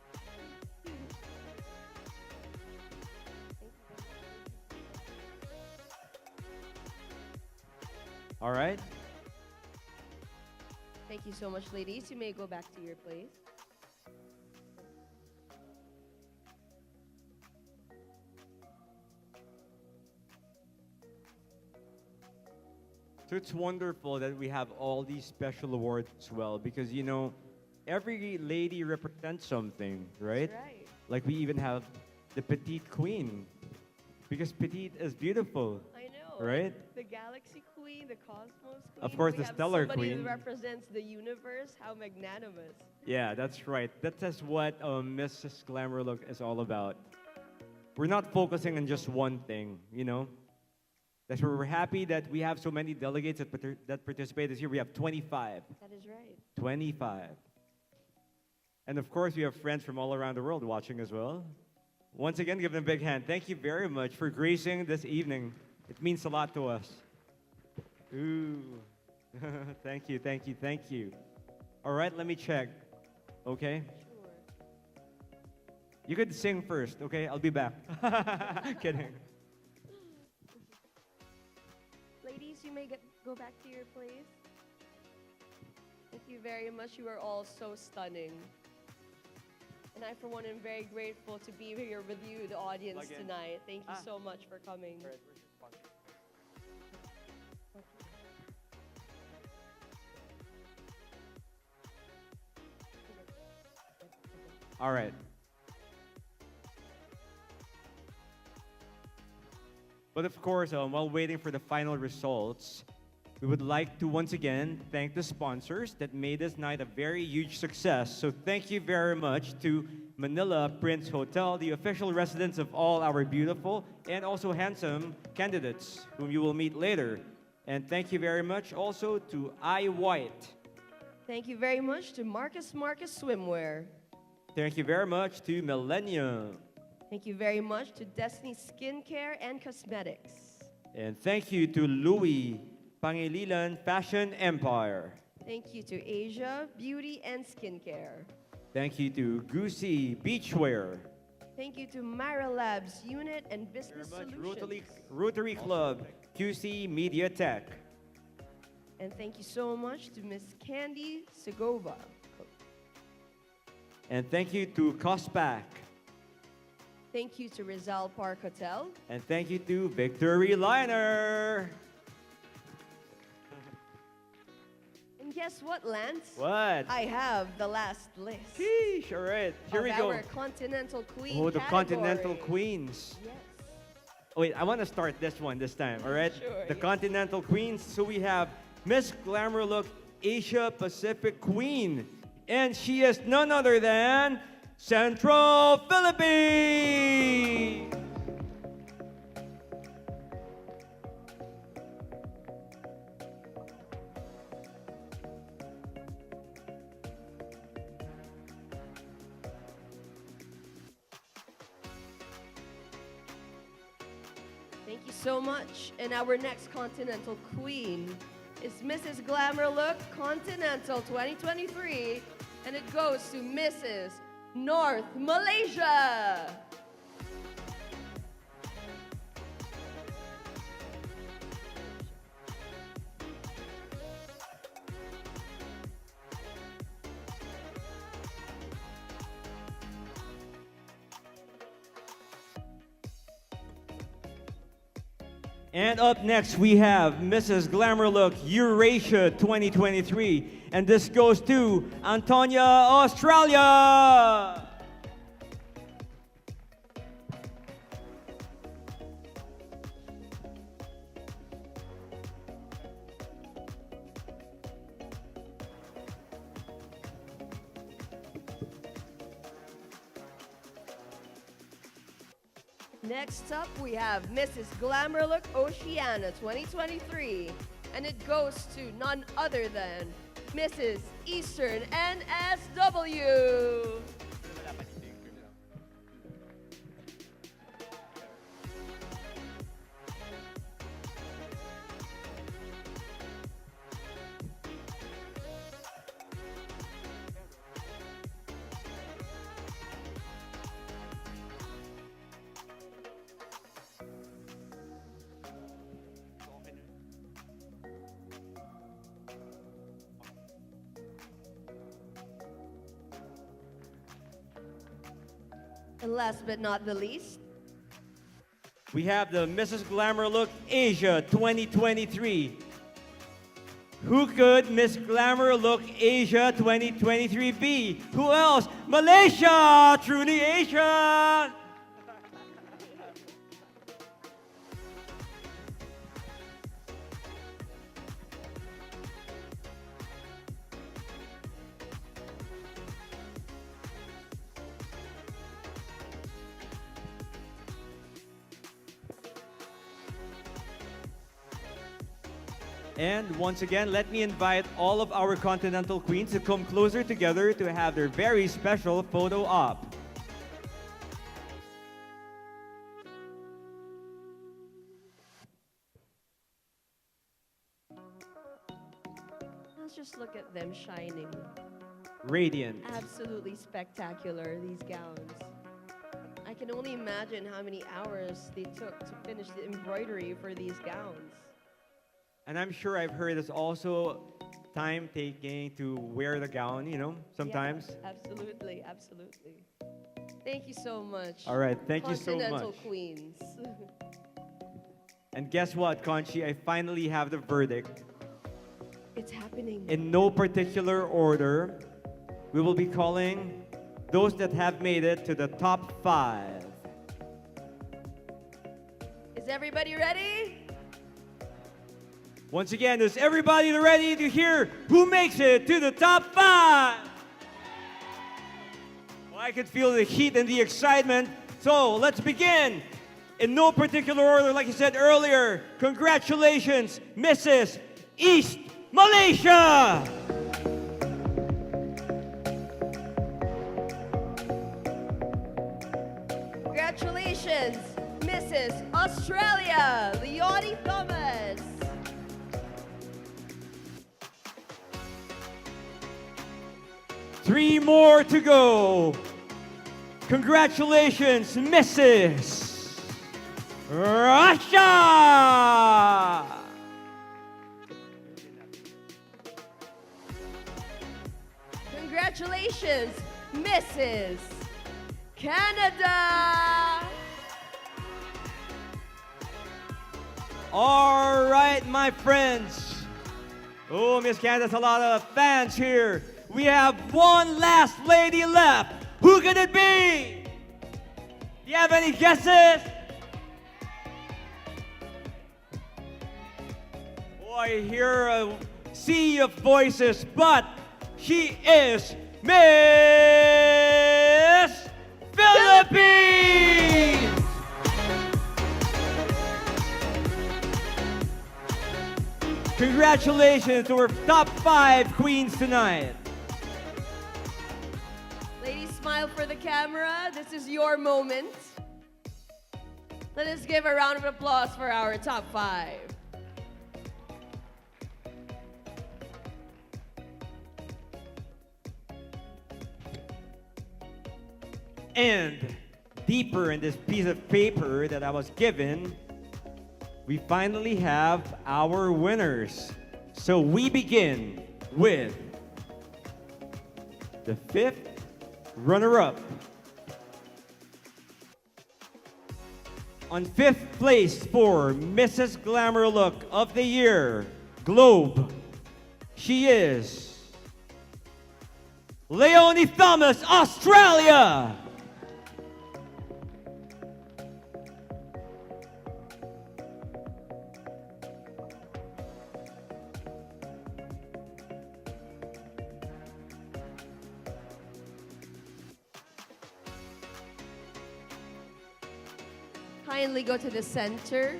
All right. Thank you so much, ladies. You may go back to your place. So it's wonderful that we have all these special awards as well, because you know, every lady represents something, right? That's right. Like we even have the petite queen, because petite is beautiful. I know. Right? The galaxy queen, the cosmos queen. Of course, we the have stellar somebody queen. who represents the universe. How magnanimous. Yeah, that's right. That's what Mrs. Glamour Look is all about. We're not focusing on just one thing, you know? That's where we're happy that we have so many delegates that participate this year. We have 25. That is right. 25. And of course, we have friends from all around the world watching as well. Once again, give them a big hand. Thank you very much for gracing this evening. It means a lot to us. Ooh. Thank you, thank you, thank you. All right, let me check. Okay? Sure. You could sing first, okay? I'll be back. Kidding. Ladies, you may go back to your place. Thank you very much. You are all so stunning. And I, for one, am very grateful to be here with you, the audience, tonight. Thank you so much for coming. All right. But of course, while waiting for the final results, we would like to once again thank the sponsors that made this night a very huge success. So thank you very much to Manila Prince Hotel, the official residence of all our beautiful and also handsome candidates, whom you will meet later. And thank you very much also to I White. Thank you very much to Marcus Swimwear. Thank you very much to Millennium. Thank you very much to Destiny Skincare and Cosmetics. And thank you to Louis Pangilinan Fashion Empire. Thank you to Asia Beauty and Skincare. Thank you to Goosey Beachwear. Thank you to Myra Labs Unit and Business Solutions. Rotary Club QC Media Tech. And thank you so much to Miss Candy Segova. And thank you to Cospac. Thank you to Rizal Park Hotel. And thank you to Victory Liner. And guess what, Lance? What? I have the last list. Sheesh, all right. Here we go. Our Continental Queen Oh, the category. Continental Queens. Yes. Oh, wait, I want to start this one this time, all right? Sure, The yes. Continental Queens. So we have Miss Glamour Look Asia Pacific Queen. And she is none other than Central Philippines. Thank you so much. And our next Continental Queen is Mrs. Glamour Look Continental 2023. And it goes to Mrs. North Malaysia. And up next, we have Mrs. Glamour Look Eurasia 2023. And this goes to Antonia, Australia. Next up, we have Mrs. Glamour Look Oceania 2023. And it goes to none other than Mrs. Eastern NSW. And last but not the least, We have the Mrs. Glamour Look Asia 2023. Who could Miss Glamour Look Asia 2023 be? Who else? Malaysia! Truly Asia! And once again, let me invite all of our continental queens to come closer together to have their very special photo op. let's just look at them shining. Radiant. Absolutely spectacular, these gowns. I can only imagine how many hours they took to finish the embroidery for these gowns. And I'm sure I've heard it's also time taking to wear the gown, you know, sometimes. Yeah, absolutely, absolutely. Thank you so much. All right, thank you so Continental much. Queens. And guess what, Conchi? I finally have the verdict. It's happening. In no particular order, we will be calling those that have made it to the top 5. Is everybody ready? Once again, is everybody ready to hear who makes it to the top 5? Well, I can feel the heat and the excitement. So let's begin. In no particular order, like I said earlier, congratulations, Mrs. East Malaysia! Congratulations, Mrs. Australia, Leonie Thomas. Three more to go. Congratulations, Mrs. Russia! Congratulations, Mrs. Canada. All right, my friends. Oh, Miss Canada's a lot of fans here. We have one last lady left. Who could it be? Do you have any guesses? Oh, I hear a sea of voices, but she is Miss Philippines! Congratulations to our top 5 queens tonight. Ladies, smile for the camera. This is your moment. Let us give a round of applause for our top 5. And deeper in this piece of paper that I was given, we finally have our winners. So we begin with the 5th runner-up. On 5th place for Mrs. Glamour Look of the Year, Globe, she is Leonie Thomas, Australia. Kindly go to the center.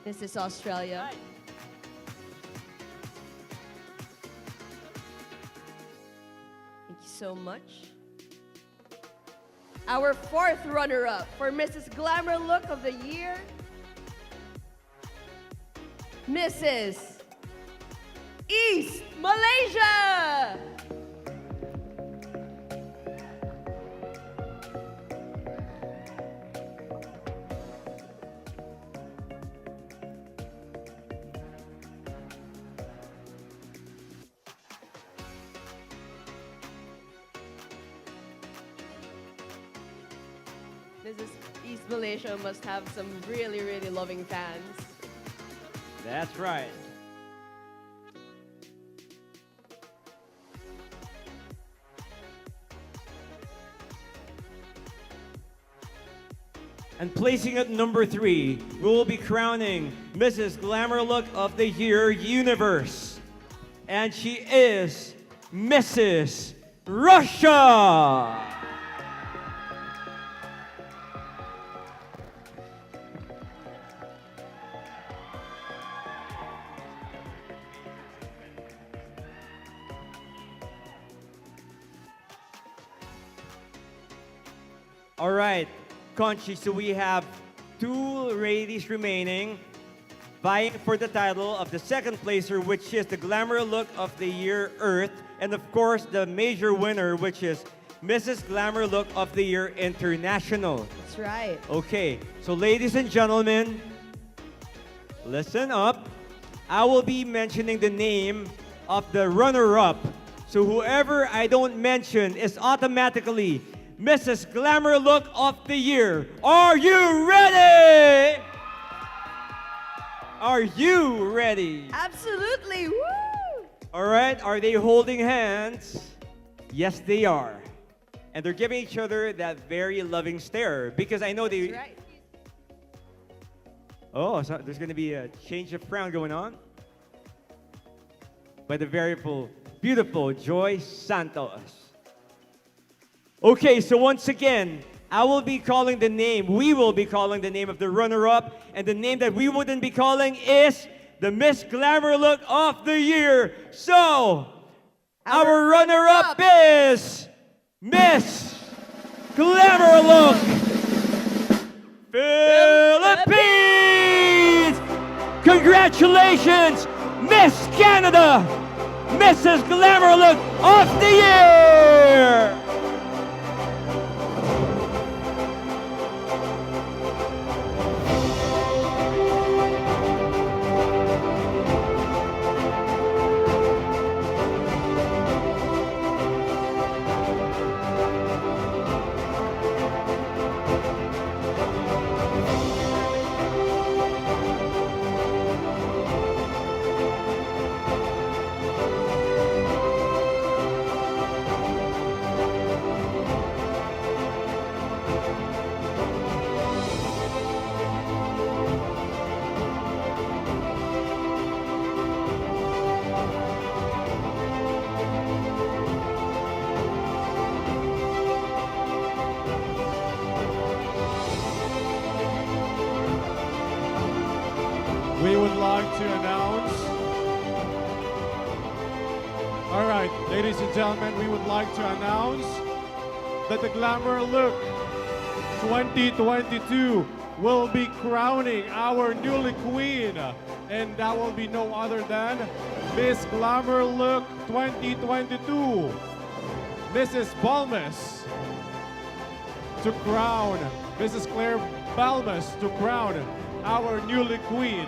This is Australia. Thank you so much. Our 4th runner-up for Mrs. Glamour Look of the Year, Mrs. East Malaysia. Mrs. East Malaysia must have some really, really loving fans. That's right. And placing at number 3, we will be crowning Mrs. Glamour Look of the Year Universe. And she is Mrs. Russia. All right, Conchi, so we have 2 ladies remaining vying for the title of the 2nd placer, which is the Glamour Look of the Year Earth, and of course the major winner, which is Mrs. Glamour Look of the Year International. That's right. Okay, so ladies and gentlemen, listen up. I will be mentioning the name of the runner-up. So whoever I don't mention is automatically Mrs. Glamour Look of the Year. Are you ready? Are you ready? Absolutely. Woo! All right, are they holding hands? Yes, they are. And they're giving each other that very loving stare because I know they... That's right. Oh, so there's going to be a change of frown going on by the very beautiful Joy Santos. Okay, so once again, we will be calling the name of the runner-up, and the name that we wouldn't be calling is the Miss Glamour Look of the Year. So, our runner-up is Miss Glamour Look Philippines! Congratulations, Miss Canada, Mrs. Glamour Look of the Year! We would like to announce. All right, ladies and gentlemen, we would like to announce that the Glamour Look 2022 will be crowning our newly queen, and that will be no other than Miss Glamour Look 2022, Mrs. Balmes. to crown Mrs. Claire Balmas to crown our newly queen.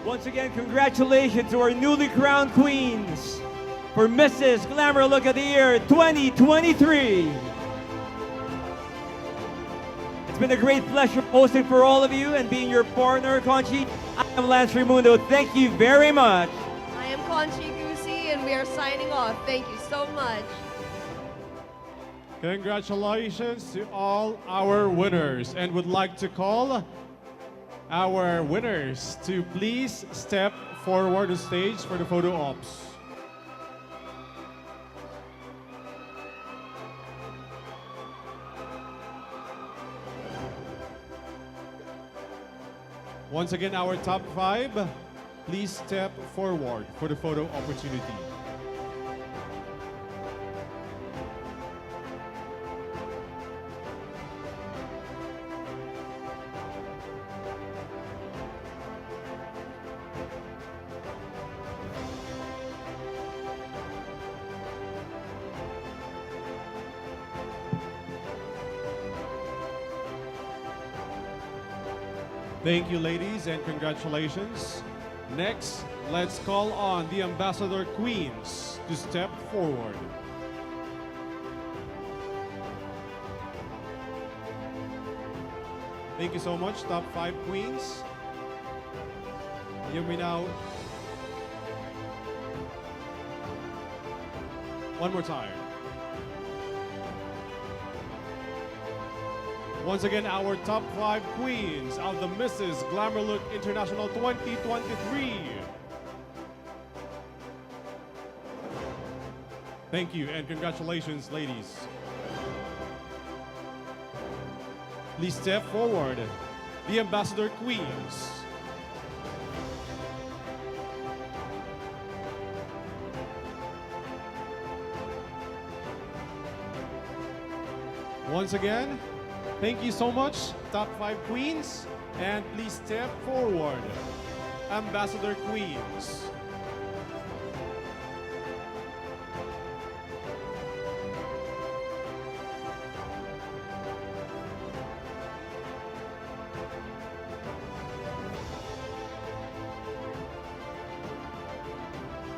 Once again, congratulations to our newly crowned queens for Mrs. Glamour Look of the Year 2023. It's been a great pleasure hosting for all of you and being your partner, Conchi. I am Lance Raimundo. Thank you very much. I am Conchi Gusi, and we are signing off. Thank you so much. Congratulations to all our winners, and would like to call our winners to please step forward to stage for the photo ops. Once again, our top 5, please step forward for the photo opportunity. Thank you, ladies, and congratulations. Next, let's call on the Ambassador Queens to step forward. Thank you so much, top 5 queens. You may now. One more time. Once again, our top 5 queens of the Mrs. Glamour Look International 2023. Thank you and congratulations, ladies. Please step forward, the Ambassador Queens. Once again, thank you so much, top 5 queens, and please step forward, Ambassador Queens.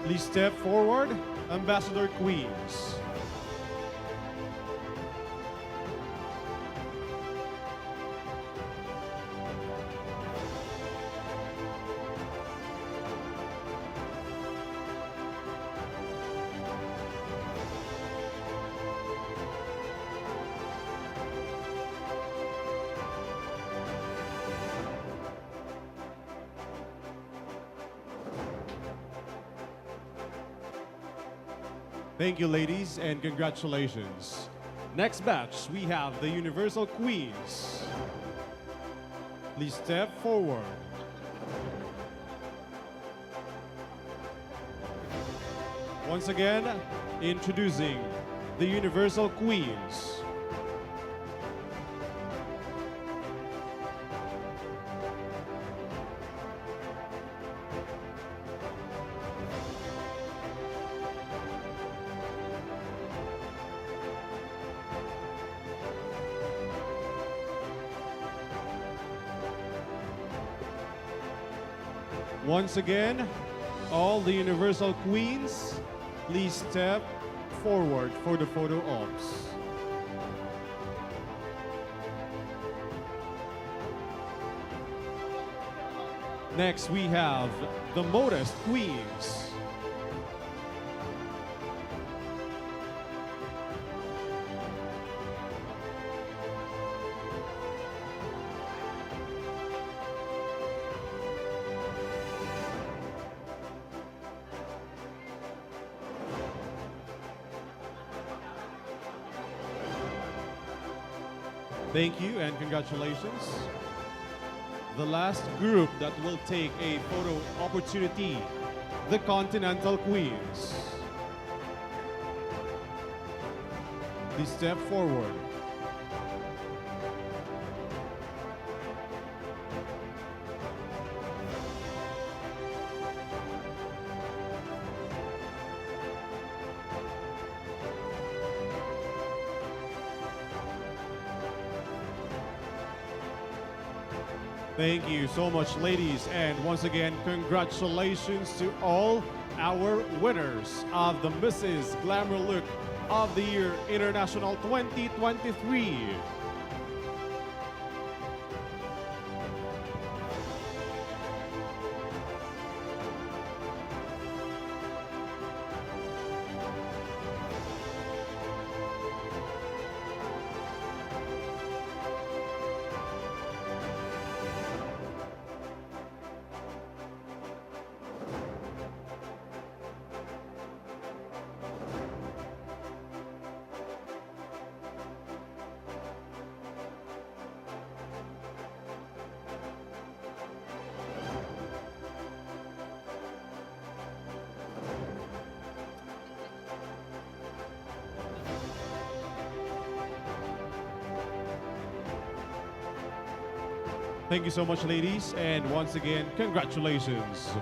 Please step forward, Ambassador Queens. Thank you, ladies, and congratulations. Next batch, we have the Universal Queens. Please step forward. Once again, introducing the Universal Queens. Once again, all the Universal Queens, please step forward for the photo ops. Next, we have the Modest Queens. Thank you and congratulations. The last group that will take a photo opportunity, the Continental Queens. Please step forward. Thank you so much, ladies. And once again, congratulations to all our winners of the Mrs. Glamour Look of the Year International 2023. Thank you so much, ladies. And once again, congratulations.